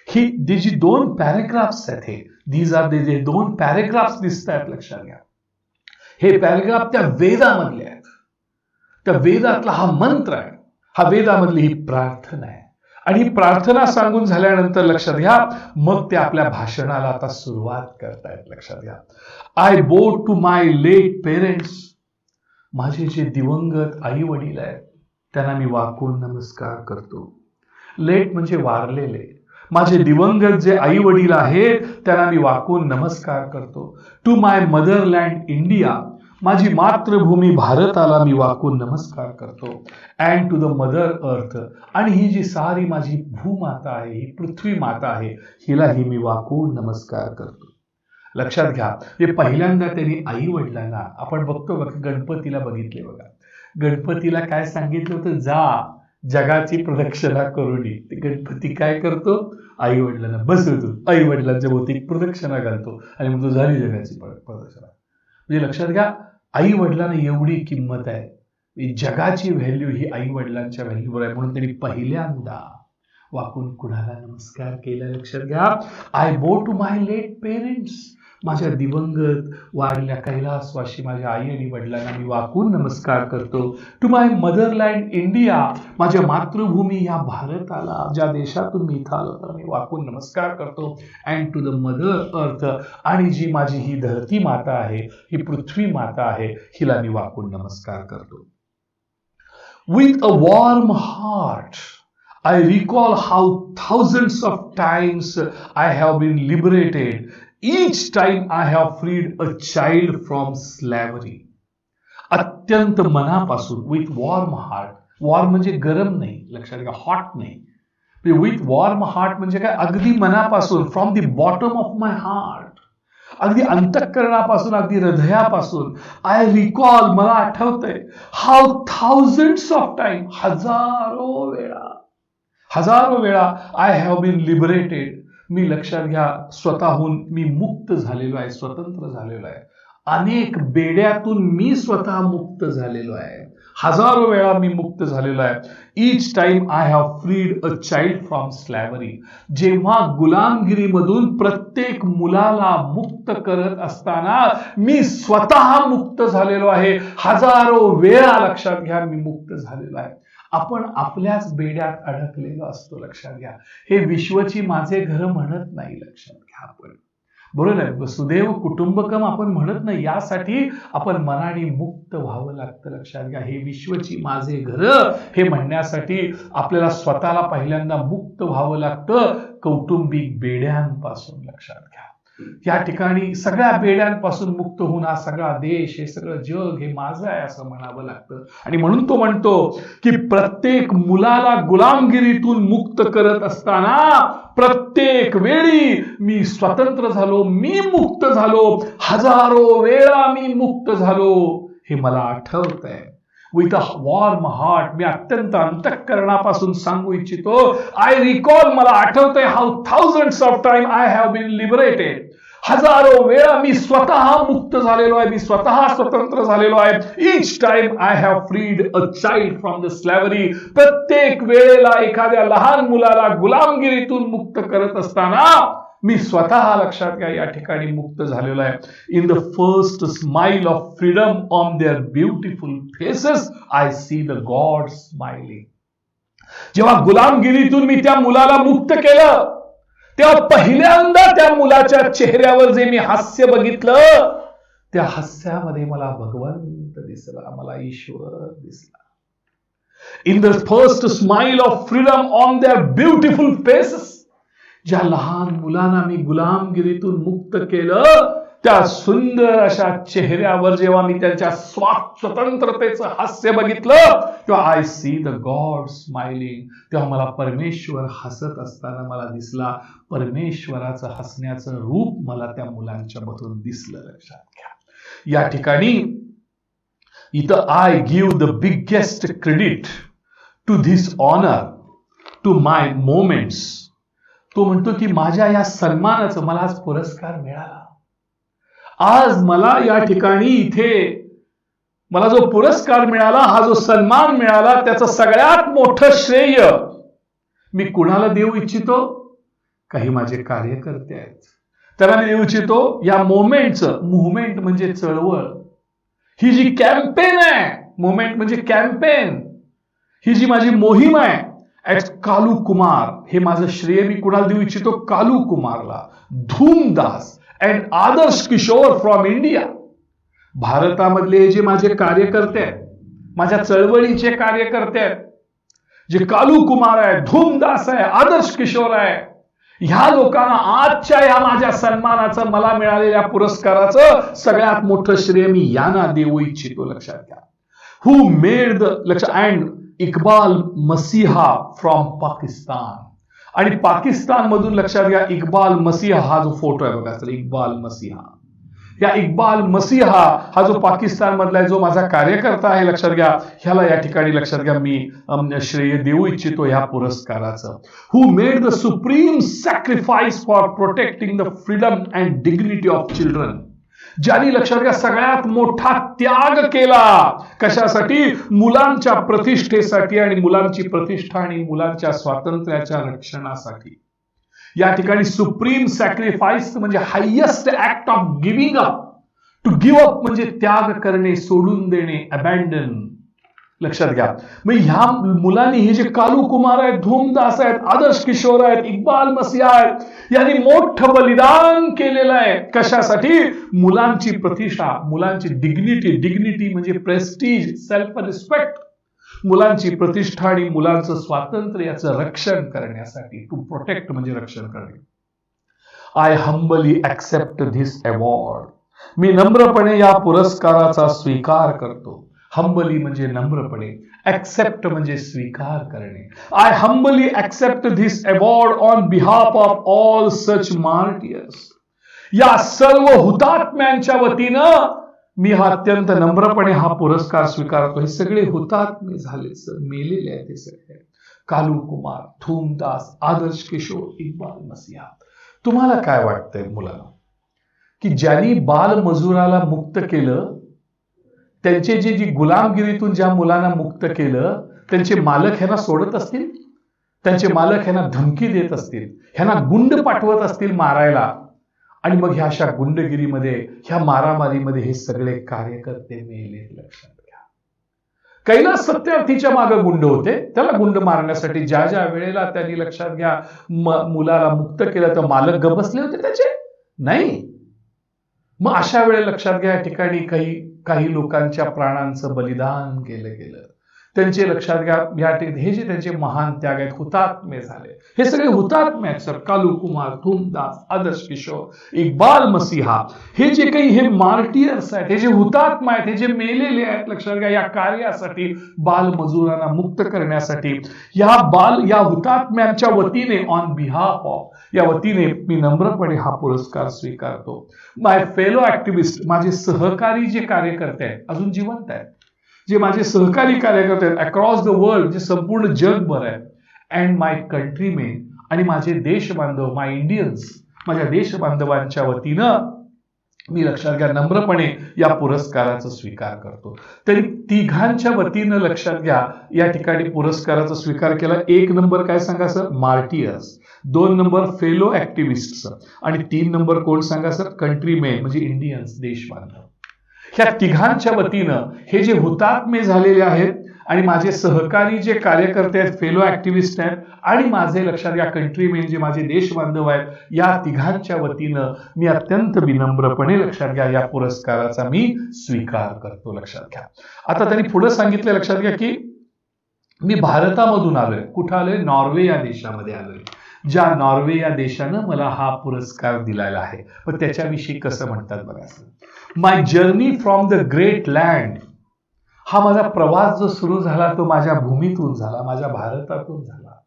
ही जी दोन पॅरेग्राफ्स आहेत, दीज आर जे दोन पॅरेग्राफ्स दिसत आहेत. लक्षात घ्या, हे पॅरेग्राफ त्या वेदामधले आहेत. त्या वेदातला हा मंत्र आहे, हा वेदामधली ही प्रार्थना आहे. आणि ही प्रार्थना सांगून झाल्यानंतर लक्षात घ्या, मग ते आपल्या भाषणाला आता सुरुवात करतायत. लक्षात घ्या, आय बो टू माय लेट पेरेंट्स, माझे जे दिवंगत आई वडील आहेत त्यांना मी वाकून नमस्कार करतो. लेट म्हणजे वारलेले. माझे दिवंगत जे आई वडील आहेत त्यांना मी वाकून नमस्कार करतो. टू माय मदरलँड इंडिया, माझी मातृभूमी भारताला मी वाकून नमस्कार करतो. And to the mother earth, आणि ही जी सारी माझी भूमाता आहे, ही पृथ्वी माता आहे, हिलाही मी वाकून नमस्कार करतो. लक्षात घ्या, हे पहिल्यांदा त्यांनी आई वडिलांना, आपण बघतो बघा गणपतीला बघितले बघा, गणपतीला काय सांगितलं होतं, जा जगाची प्रदक्षिणा करून ये. ते गणपती काय करतो, आई वडिलांना बसवतो, आई वडिलांच्या भोवती प्रदक्षिणा घालतो आणि मग तो झाली जगाची प्रदक्षिणा. म्हणजे लक्षात घ्या, आई वडिलांना एवढी किंमत आहे. जगाची व्हॅल्यू ही आई वडिलांच्या व्हॅल्यूवर आहे. म्हणून त्यांनी पहिल्यांदा वाकून कुणाला नमस्कार केला लक्षात घ्या. आय बो टू माय लेट पेरेंट्स. माझ्या दिवंगत वारल्या कैलासवासी माझ्या आई आणि वडिलांना मी वाकून नमस्कार करतो. To my motherland India. माझ्या मातृभूमी या भारताला, ज्या देशातून मी इथं आलो तर मी वाकून नमस्कार करतो. And to the mother earth. आणि जी माझी ही धरती माता आहे, ही पृथ्वी माता आहे, हिला मी वाकून नमस्कार करतो. With a warm heart I recall how thousands of times I have been liberated. Each time I have freed a child from slavery. अत्यंत मनापासून, विथ वॉर्म हार्ट. वॉर्म म्हणजे गरम नाही, लक्षात घ्या, हॉट नाही. विथ वॉर्म हार्ट म्हणजे काय, अगदी मनापासून, from the bottom of my heart, अगदी अंतःकरणापासून, अगदी हृदयापासून. आय रिकॉल, मला आठवतंय, हाऊ थाउजंड्स ऑफ टाइम, हजारो वेळा आय हॅव बीन लिबरेटेड. मी, लक्षात घ्या, स्वतःहून मी मुक्त झालेलो आहे, स्वतंत्र झालेलो आहे. अनेक बेड्यातून मी स्वतः मुक्त झालेलो आहे. हजारो वेळा मी मुक्त झालेलो आहे. Each time I have freed a child from slavery. जेव्हा गुलामगिरीमधून प्रत्येक मुलाला मुक्त करत असताना मी स्वतः मुक्त झालेलो आहे. हजारो वेळा, लक्षात घ्या, मी मुक्त झालेलो आहे. आपण आपल्याच बेड्यात अडकलेलो असतो, लक्षात घ्या. हे विश्वची माझे घर म्हणत नाही, लक्षात घ्या. आपण बरोबर आहे, वसुदैव कुटुंबकम आपण म्हणत नाही. यासाठी आपण मनाने मुक्त व्हावं लागतं, लक्षात घ्या. हे विश्वची माझे घर हे म्हणण्यासाठी आपल्याला स्वतःला पहिल्यांदा मुक्त व्हावं लागतं कौटुंबिक बेड्यांपासून, लक्षात घ्या. या ठिकाणी सगळ्या बेड्यांपासून मुक्त होऊन हा सगळा देश, हे सगळं जग हे माझं आहे असं म्हणावं लागतं. आणि म्हणून तो म्हणतो की प्रत्येक मुलाला गुलामगिरीतून मुक्त करत असताना प्रत्येक वेळी मी स्वतंत्र झालो, मी मुक्त झालो. हजारो वेळा मी मुक्त झालो, हे मला आठवतंय. विथ अ वॉर्म हार्ट, मी अत्यंत अंतःकरणापासून सांगू इच्छितो. आय रिकॉल, मला आठवतंय, how thousands of time I have been liberated. हजारो वेळा मी स्वतः मुक्त झालेलो आहे, मी स्वतः स्वतंत्र झालेलो आहे. Each time I have freed a child from the slavery. प्रत्येक वेळेला एखाद्या लहान मुलाला गुलामगिरीतून मुक्त करत असताना मी स्वतः, लक्षात घ्या, या ठिकाणी मुक्त झालेलो आहे. In the first smile of freedom on their beautiful faces I see the God smiling. जेव्हा गुलामगिरीतून मी त्या मुलाला मुक्त केलं तेव्हा पहिल्यांदा त्या मुलाच्या चेहऱ्यावर जे मी हास्य बघितलं, त्या हास्यामध्ये मला भगवंत दिसला, मला ईश्वर दिसला. In the first smile of freedom on their beautiful faces. ज्या लहान मुलांना मी गुलामगिरीतून मुक्त केलं, त्या सुंदर अशा चेहऱ्यावर जेव्हा मी त्यांच्या स्वतंत्रतेचं हास्य बघितलं, तेव्हा I see the God smiling. तेव्हा मला परमेश्वर हसत असताना मला दिसला. परमेश्वराचं हसण्याचं रूप मला त्या मुलांच्या मधून दिसलं, लक्षात घ्या. या ठिकाणी इथं I give the biggest credit to this honour to my moments. तो म्हणतो की माझ्या या सन्मानाचं, मला आज पुरस्कार मिळाला. आज मला या ठिकाणी इथे मला जो पुरस्कार मिळाला, हा जो सन्मान मिळाला, त्याचं सगळ्यात मोठं श्रेय मी कुणाला देऊ इच्छितो? काही माझे कार्यकर्ते आहेत, त्यांना मी देऊ इच्छितो. या मोमेंटचं, मुव्हमेंट म्हणजे चळवळ, ही जी कॅम्पेन आहे, मुव्हमेंट म्हणजे कॅम्पेन, ही जी माझी मोहीम आहे, ऍट कालू कुमार, हे माझं श्रेय मी कुणाला देऊ इच्छितो? कालू कुमारला, Dhumdas and Adarsh Kishore from India. भारतामधले जे माझे कार्यकर्ते आहेत, माझ्या चळवळीचे कार्यकर्ते आहेत, जे कालू कुमार आहे, धूमदास आहे, आदर्श किशोर आहे, ह्या लोकांना आजच्या या माझ्या सन्मानाचं, मला मिळालेल्या पुरस्काराचं सगळ्यात मोठं श्रेय मी यांना देऊ इच्छितो, लक्षात घ्या. हु मेड द लक्ष अँड इक्बाल मसीहा फ्रॉम पाकिस्तान. आणि पाकिस्तान मधून, लक्षात घ्या, इक्बाल मसीहा हा जो फोटो आहे बघा, इक्बाल मसीहा, या इक्बाल मसीहा हा जो पाकिस्तान मधला जो माझा कार्यकर्ता आहे, लक्षात घ्या, ह्याला या ठिकाणी, लक्षात घ्या, मी श्रेय देऊ इच्छितो ह्या पुरस्काराचं. Who made the supreme sacrifice for protecting the freedom and dignity of children. ज्यांनी लक्षात घ्या सगळ्यात मोठा त्याग केला. कशासाठी? मुलांच्या प्रतिष्ठेसाठी आणि मुलांची प्रतिष्ठा आणि मुलांच्या स्वातंत्र्याच्या रक्षणासाठी. या ठिकाणी सुप्रीम सॅक्रिफाईस म्हणजे highest act of giving up. To give up म्हणजे त्याग करणे, सोडून देणे, अबॅन्डन. लक्षात घ्या. मग ह्या मुलांनी हे जे कालू कुमार आहेत, धूमदास आहेत, आदर्श किशोर आहेत, इक्बाल मसीहा आहेत, यांनी मोठं बलिदान केलेलं आहे. कशासाठी? मुलांची प्रतिष्ठा, मुलांची डिग्निटी म्हणजे प्रेस्टीज, सेल्फ रिस्पेक्ट, मुलांची प्रतिष्ठा आणि मुलांचं स्वातंत्र्य याचं रक्षण करण्यासाठी. टू प्रोटेक्ट म्हणजे रक्षण करणे. I humbly accept this award. मी नम्रपणे या पुरस्काराचा स्वीकार करतो. हंबली म्हणजे नम्रपणे, ऍक्सेप्ट म्हणजे स्वीकार करणे. I humbly accept this award on behalf of all such martyrs. या सर्व हुतात्म्यांच्या वतीनं मी हा अत्यंत नम्रपणे हा पुरस्कार स्वीकारतो. हे सगळे हुतात्मे झाले सर, मेलेले आहेत हे सगळे. कालू कुमार, धूमदास, आदर्श किशोर, इक्बाल मसीहा. तुम्हाला काय वाटतंय मुलांना, की ज्यांनी बालमजुराला मुक्त केलं, त्यांचे जी गुलामगिरीतून ज्या मुलांना मुक्त केलं, त्यांचे मालक ह्यांना सोडत असतील? त्यांचे मालक ह्यांना धमकी देत असतील, ह्यांना गुंड पाठवत असतील मारायला, आणि मग ह्या अशा गुंडगिरीमध्ये, ह्या मारामारीमध्ये हे सगळे कार्यकर्ते मेले. लक्षात घ्या. कैलास सत्यार्थीच्या मागे गुंड होते, त्याला गुंड मारण्यासाठी ज्या ज्या वेळेला त्यांनी लक्षात घ्या मुलाला मुक्त केलं, तर मालक गप बसले होते त्याचे? नाही. मग अशा वेळेला लक्षात घ्या, या ठिकाणी काही लोकांच्या प्राणांचं बलिदान केलं गेलं. त्यांचे लक्षात घ्या, या हे जे त्यांचे महान त्याग आहेत, हुतात्मे झाले. हे सगळे हुतात्मे आहेत सर. कालू कुमार, धूमदास, आदर्श किशोर, इक्बाल मसीहा, हे जे काही हे मार्टियर्स आहेत, हे जे हुतात्मा आहेत, हे जे मेलेले आहेत, लक्षात घ्या, या कार्यासाठी, बालमजुरांना मुक्त करण्यासाठी, या हुतात्म्यांच्या वतीने, ऑन बिहाफ ऑफ, या वतीने मी नम्रपणे हा पुरस्कार स्वीकारतो. माय फेलो ऍक्टिव्हिस्ट, माझे सहकारी जे कार्यकर्ते आहेत, अजून जिवंत आहेत, जे माझे सहकारी कार्यकर्ते आहेत अक्रॉस द वर्ल्ड, जे संपूर्ण जगभर आहेत, अँड माय कंट्रीमेन, आणि माझे देश बांधव, माय इंडियन्स, माझ्या देश बांधवांच्या वतीनं मी लक्षात घ्या नम्रपणे या पुरस्काराचा स्वीकार करतो. तरी तिघांच्या वतीनं लक्षात घ्या या ठिकाणी पुरस्काराचा स्वीकार केला. 1 नंबर काय सांगा sir? Martyrs. 2 number fellow activist, आणि 3 नंबर कोण सांगा सर? कंट्रीमेन म्हणजे इंडियन्स, देश बांधव. ह्या तिघांच्या वतीनं हे जे हुतात्मे झालेले आहेत, आणि माझे सहकारी जे कार्यकर्ते आहेत, फेलो ऍक्टिव्हिस्ट आहेत, आणि माझे लक्षात घ्या कंट्रीमेन जे माझे देश बांधव आहेत, या तिघांच्या वतीनं मी अत्यंत विनम्रपणे लक्षात घ्या या पुरस्काराचा मी स्वीकार करतो. लक्षात घ्या. आता त्यांनी पुढे सांगितलं, लक्षात घ्या, की मी भारतामधून आलोय. कुठं आलोय? नॉर्वे या देशामध्ये आलोय. ज्या नॉर्वे या देशानं मला हा पुरस्कार दिलेला आहे. पण त्याच्याविषयी कसं म्हणतात बघा. My journey from the great land. हा माझा प्रवास जो सुरू झाला तो माझ्या भूमीतून झाला, माझ्या भारतातून झाला.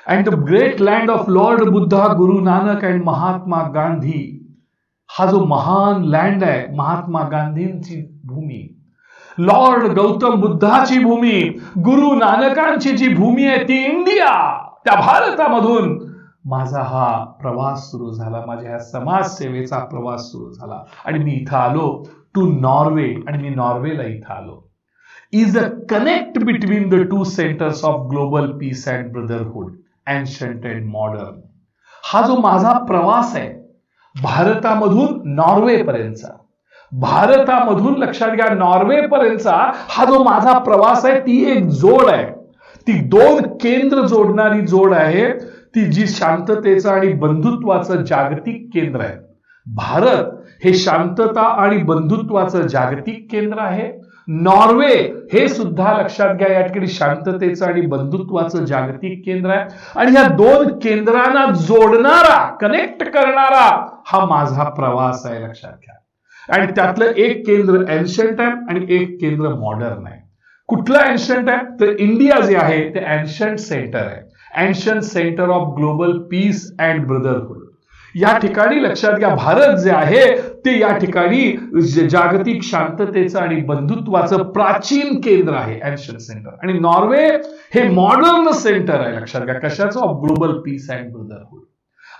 And the great land of Lord Buddha, Guru Nanak and Mahatma Gandhi. हा जो महान लँड आहे, महात्मा गांधींची भूमी, लॉर्ड गौतम बुद्धाची भूमी, गुरु नानकांची जी भूमी आहे ती इंडिया, त्या भारतामधून माझा हा प्रवास सुरू झाला, माझ्या ह्या समाजसेवेचा प्रवास सुरू झाला. आणि मी इथं आलो टू नॉर्वे, आणि मी नॉर्वेला इथं आलो. Is a connect between the 2 centres of global peace and brotherhood, ancient and modern. हा जो माझा प्रवास आहे भारतामधून नॉर्वेपर्यंतचा, भारतामधून लक्षात घ्या नॉर्वेपर्यंतचा हा जो माझा प्रवास आहे, ती एक जोड आहे. ती 2 केंद्र जोडणारी जोड आहे, ती जी शांततेचं आणि बंधुत्वाचं जागतिक केंद्र आहे. भारत हे शांतता आणि बंधुत्वाचं जागतिक केंद्र आहे. नॉर्वे हे सुद्धा लक्षात घ्या या ठिकाणी शांततेचं आणि बंधुत्वाचं जागतिक केंद्र आहे. आणि या 2 केंद्रांना जोडणारा, कनेक्ट करणारा हा माझा प्रवास आहे. लक्षात घ्या. आणि त्यातलं एक केंद्र एन्शंट आहे आणि एक केंद्र मॉडर्न आहे. कुठलं एन्शंट आहे? तर इंडिया जे आहे ते एन्शंट सेंटर आहे, ancient centre of global peace and brotherhood. या ठिकाणी लक्षात घ्या भारत जे आहे ते या ठिकाणी जागतिक शांततेचं आणि बंधुत्वाचं प्राचीन केंद्र आहे, एन्शंट सेंटर. आणि नॉर्वे हे मॉडर्न सेंटर आहे. लक्षात घ्या कशाचं? Of global peace and brotherhood.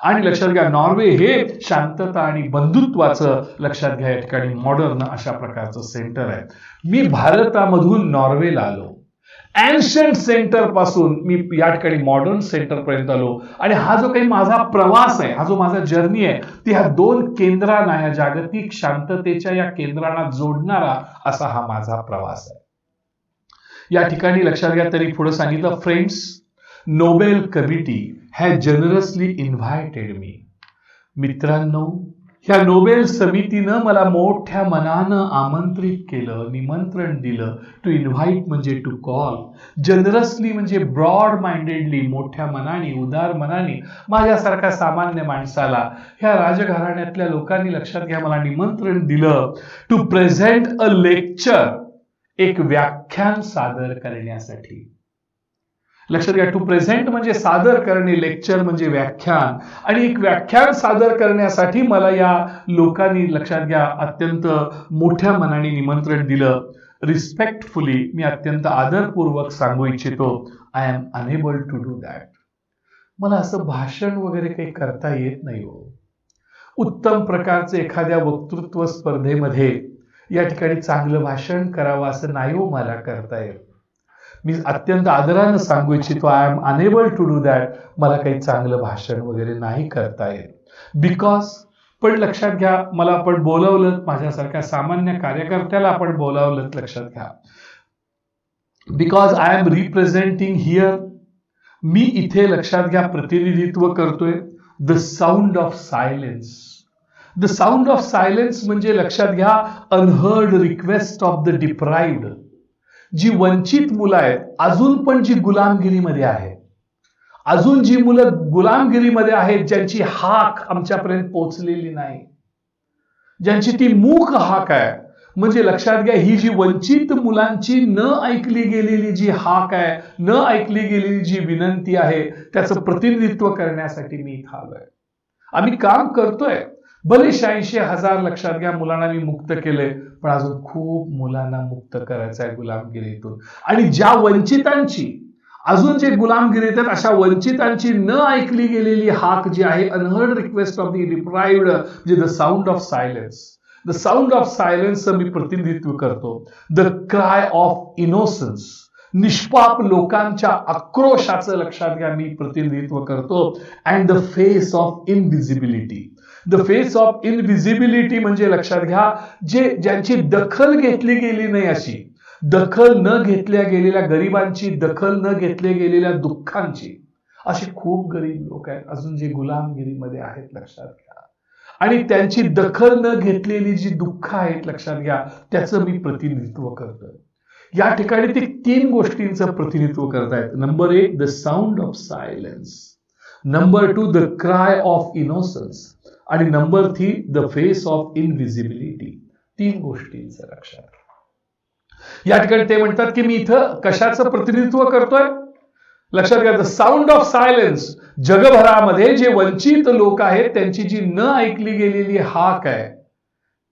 आणि लक्षात घ्या, नॉर्वे हे शांतता आणि बंधुत्वाचं लक्षात घ्या या ठिकाणी मॉडर्न अशा प्रकारचं सेंटर आहे. मी भारतामधून नॉर्वेला आलो. एन्शंट सेंटर पासून मी या ठिकाणी मॉडर्न सेंटर पर्यंत आलो. आणि हा जो काही माझा प्रवास आहे, हा जो माझा जर्नी आहे, ती ह्या दोन केंद्रांना, या जागतिक शांततेच्या या केंद्रांना जोडणारा असा हा माझा प्रवास आहे. या ठिकाणी लक्षात घ्या, तरी पुढे सांगितलं, friends, Nobel committee has generously invited me. मित्रांनो, ह्या नोबेल समितीनं मला मोठ्या मनानं आमंत्रित केलं, निमंत्रण दिलं. टू इन्व्हाइट म्हणजे टू कॉल, जनरसली म्हणजे ब्रॉड माइंडेडली, मोठ्या मनाने, उदार मनाने माझ्यासारख्या सामान्य माणसाला, ह्या राजघराण्यातल्या लोकांनी लक्षात घ्या मला निमंत्रण दिलं टू प्रेझेंट अ लेक्चर, एक व्याख्यान सादर करण्यासाठी. लक्षात घ्या, टू प्रेझेंट म्हणजे सादर करणे, लेक्चर म्हणजे व्याख्यान, आणि एक व्याख्यान सादर करण्यासाठी मला या लोकांनी लक्षात घ्या अत्यंत मोठ्या मनाने निमंत्रण दिलं. रिस्पेक्टफुली, मी अत्यंत आदरपूर्वक सांगू इच्छितो, I am unable to do that. मला असं भाषण वगैरे काही करता येत नाही हो. उत्तम प्रकारचे एखाद्या वक्तृत्व स्पर्धेमध्ये या ठिकाणी चांगलं भाषण करावं असं नाही हो मला करता येत. मी अत्यंत आदरानं सांगू इच्छितो, I am unable to do that. मला काही चांगलं भाषण वगैरे नाही करता येत. बिकॉज, पण लक्षात घ्या, मला आपण बोलावलं, माझ्यासारख्या सामान्य कार्यकर्त्याला आपण बोलावलं, लक्षात घ्या, because I am representing here, मी इथे लक्षात घ्या प्रतिनिधित्व करतोय the sound of silence. The sound of silence म्हणजे लक्षात घ्या unheard request of the deprived. जी वंचित मुलं आहेत, अजून पण जी गुलामगिरीमध्ये आहेत, अजून जी मुलं गुलामगिरीमध्ये आहेत, ज्यांची हाक आमच्यापर्यंत पोहोचलेली नाही, ज्यांची ती मूक हाक आहे, म्हणजे लक्षात घ्या ही जी वंचित मुलांची न ऐकली गेलेली जी हाक आहे, न ऐकली गेलेली जी विनंती आहे, त्याचं प्रतिनिधित्व करण्यासाठी मी इथं आलोय. आम्ही काम करतोय. भले 86,000 लक्षात घ्या मुलांना मी मुक्त केले, पण अजून खूप मुलांना मुक्त करायचं आहे गुलामगिरीतून. आणि ज्या वंचितांची अजून जे गुलामगिरीत आहेत, अशा वंचितांची न ऐकली गेलेली हाक जी आहे, unheard request of the deprived, म्हणजे the sound of silence. The sound of सायलेन्सचं मी प्रतिनिधित्व करतो. द क्राय ऑफ इनोसन्स, निष्पाप लोकांच्या आक्रोशाचं लक्षात घ्या मी प्रतिनिधित्व करतो. And the face of invisibility. The face of invisibility म्हणजे लक्षात घ्या ज्यांची दखल घेतली गेली नाही, अशी दखल न घेतल्या गेलेल्या गरिबांची, दखल न घेतल्या गेलेल्या दुःखांची, अशी खूप गरीब लोक आहेत अजून जे गुलामगिरीमध्ये आहेत, लक्षात घ्या. आणि त्यांची दखल न घेतलेली जी दुःख आहेत, लक्षात घ्या, त्याचं मी प्रतिनिधित्व करतोय. या ठिकाणी ते 3 गोष्टींचं प्रतिनिधित्व करतायत. Number 1 the sound of silence, number 2 the cry of innocence, आणि नंबर 3 द फेस ऑफ इनव्हिजिबिलिटी. 3 गोष्टींचं लक्षात. या ठिकाणी ते म्हणतात की मी इथं कशाचं प्रतिनिधित्व करतोय, लक्षात घ्या द साऊंड ऑफ सायलेन्स. जगभरामध्ये जे वंचित लोक आहेत त्यांची जी न ऐकली गेलेली हाक आहे,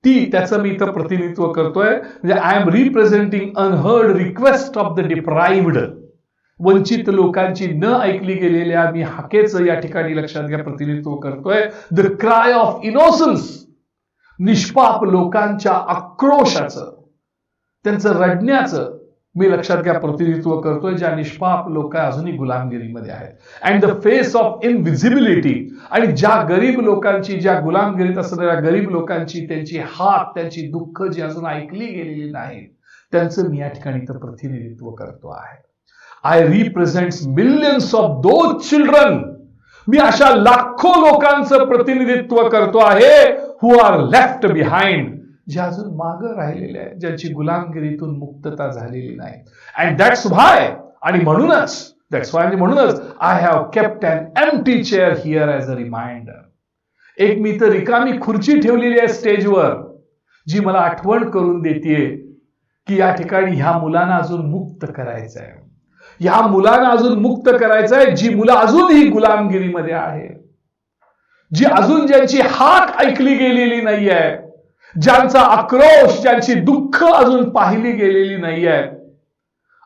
ती त्याचं मी इथं प्रतिनिधित्व करतोय. म्हणजे I am representing unheard request of the deprived. वंचित लोकांची न ऐकली गेलेल्या मी हाकेचं या ठिकाणी लक्षात घ्या प्रतिनिधित्व करतोय. द क्राय ऑफ इनोसन्स, निष्पाप लोकांच्या आक्रोशाचं, त्यांचं रडण्याचं मी लक्षात घ्या प्रतिनिधित्व करतोय, ज्या निष्पाप लोक अजूनही गुलामगिरीमध्ये आहेत. अँड द फेस ऑफ इनव्हिजिबिलिटी, आणि ज्या गरीब लोकांची, ज्या गुलामगिरीत असणाऱ्या गरीब लोकांची त्यांची हाक, त्यांची दुःख जी अजून ऐकली गेलेली नाहीत, त्यांचं मी या ठिकाणी इथं प्रतिनिधित्व करतो आहे. I represent millions of those children. मी अशा लाखो लोकांचं प्रतिनिधित्व करतो आहे हु आर लेफ्ट बिहाइंड, जे अजून मागं राहिलेले आहेत, ज्यांची गुलामगिरीतून मुक्तता झालेली नाही. अँड दॅट्स व्हाय, आणि म्हणूनच I have kept an empty chair here as a reminder. एक मी तर रिकामी खुर्ची ठेवलेली आहे स्टेजवर, जी मला आठवण करून देते की या ठिकाणी ह्या मुलांना अजून मुक्त करायचं आहे, ह्या मुलांना अजून मुक्त करायचं आहे, जी मुलं अजूनही गुलामगिरीमध्ये आहे, जी अजून ज्यांची हाक ऐकली गेलेली नाही आहे, ज्यांचा आक्रोश, ज्यांची दुःख अजून पाहिली गेलेली नाही आहे,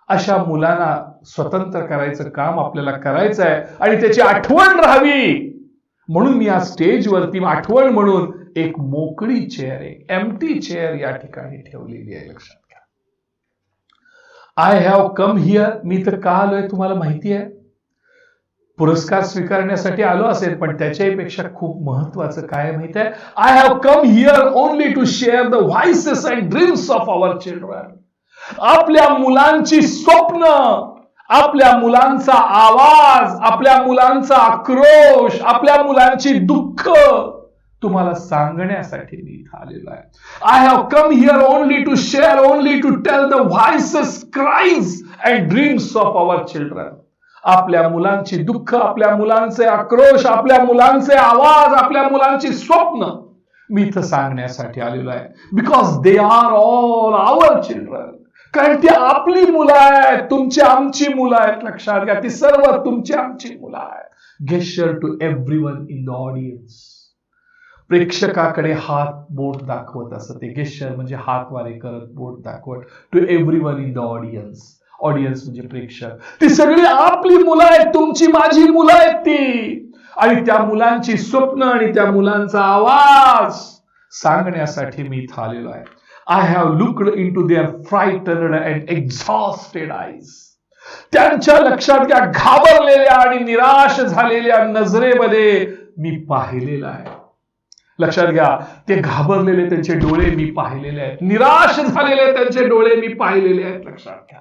अशा मुलांना स्वतंत्र करायचं काम आपल्याला करायचं आहे. आणि त्याची आठवण राहावी म्हणून मी या स्टेजवरती आठवण म्हणून एक मोकळी चेअर, एक एम्प्टी चेअर या ठिकाणी ठेवलेली आहे. लक्षात घ्या. I have come here. मी तर का आलोय तुम्हाला माहिती आहे? पुरस्कार स्वीकारण्यासाठी आलो असेल, पण त्याच्यापेक्षा खूप महत्वाचं काय माहिती आहे? I have come here only to share the voices and dreams of our children. आपल्या मुलांची स्वप्न, आपल्या मुलांचा आवाज, आपल्या मुलांचा आक्रोश, आपल्या मुलांची दुःख तुम्हाला सांगण्यासाठी मी इथं आलेलो आहे. I have come here only to share, only to tell the voices, cries and dreams of our children. आपल्या मुलांची दुःख, आपल्या मुलांचे आक्रोश, आपल्या मुलांचे आवाज, आपल्या मुलांची स्वप्न मी इथं सांगण्यासाठी आलेलो आहे. Because they are all our children. कारण ती आपली मुलं आहेत, तुमची आमची मुलं आहेत. लक्षात घ्या, ती सर्व तुमची आमची मुलं आहेत. Gesture to everyone in the audience. प्रेक्षकाकडे हात बोट दाखवत असत. ते गेस्चर म्हणजे हातवारे करत, बोट दाखवत. To everyone in the audience. Audience म्हणजे प्रेक्षक. ती सगळी आपली मुलं आहेत, तुमची माझी मुलं आहेत ती. आणि त्या मुलांची स्वप्न आणि त्या मुलांचा आवाज सांगण्यासाठी मी इथं आलेलो आहे. I have looked into their frightened and exhausted eyes. त्यांच्या लक्षात घ्या, घाबरलेल्या आणि निराश झालेल्या नजरेमध्ये मी पाहिलेलं आहे. लक्षात घ्या, ते घाबरलेले त्यांचे डोळे मी पाहिलेले आहेत. निराश झालेले त्यांचे डोळे मी पाहिलेले आहेत. लक्षात घ्या,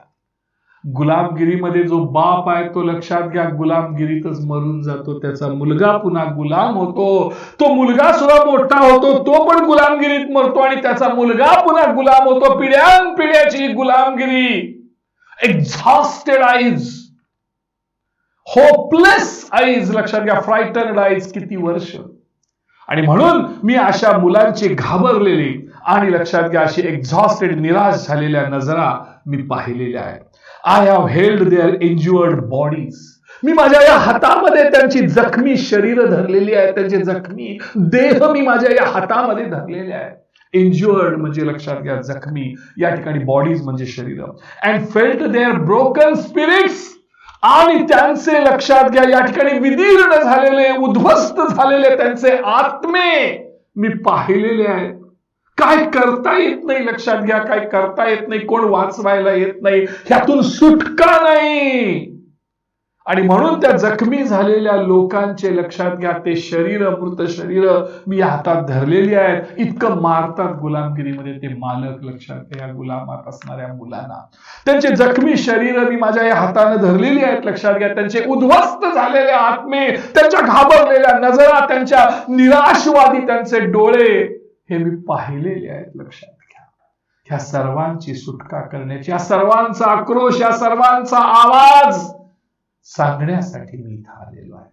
गुलामगिरीमध्ये जो बाप आहे तो लक्षात घ्या गुलामगिरीतच मरून जातो. त्याचा मुलगा पुन्हा गुलाम होतो. तो मुलगा सुद्धा मोठा होतो, तो पण गुलामगिरीत मरतो आणि त्याचा मुलगा पुन्हा गुलाम होतो. पिढ्यानपिढ्याची गुलामगिरी. Exhausted eyes, hopeless eyes. लक्षात घ्या, फ्रायटन्ड आईज. किती वर्ष. आणि म्हणून मी अशा मुलांची घाबरलेली आणि लक्षात घ्या अशी एक्झॉस्टेड, निराश झालेल्या नजरा मी पाहिलेल्या आहेत. I have held their injured bodies. मी माझ्या या हातामध्ये त्यांची जखमी शरीर धरलेली आहे. त्यांचे जखमी देह मी माझ्या या हातामध्ये धरलेले आहे. इंज्युअर्ड म्हणजे लक्षात घ्या जखमी, या ठिकाणी बॉडीज म्हणजे शरीर. And felt their broken spirits. आणि त्यांचे लक्षात घ्या या ठिकाणी विदीर्ण झालेले, उद्ध्वस्त झालेले त्यांचे आत्मे मी पाहिलेले आहेत. काय करता येत नाही. लक्षात घ्या, काय करता येत नाही. कोण वाचवायला येत नाही. ह्यातून सुटका नाही. आणि म्हणून त्या जखमी झालेल्या लोकांचे लक्षात घ्या ते शरीर, मृत शरीर मी हातात धरलेली आहेत. इतकं मारतात गुलामगिरीमध्ये ते मालक. लक्षात घ्या, या गुलामात असणाऱ्या मुलांना त्यांचे जखमी शरीर मी माझ्या या हाताने धरलेली आहेत. लक्षात घ्या, त्यांचे उद्ध्वस्त झालेले आत्मे, त्यांच्या घाबरलेल्या नजरा, त्यांच्या निराशवादी त्यांचे डोळे हे मी पाहिलेले आहेत. लक्षात घ्या, ह्या सर्वांची सुटका करण्याची, या सर्वांचा आक्रोश, या सर्वांचा आवाज सांगण्यासाठी मी इथं आलेलो आहे.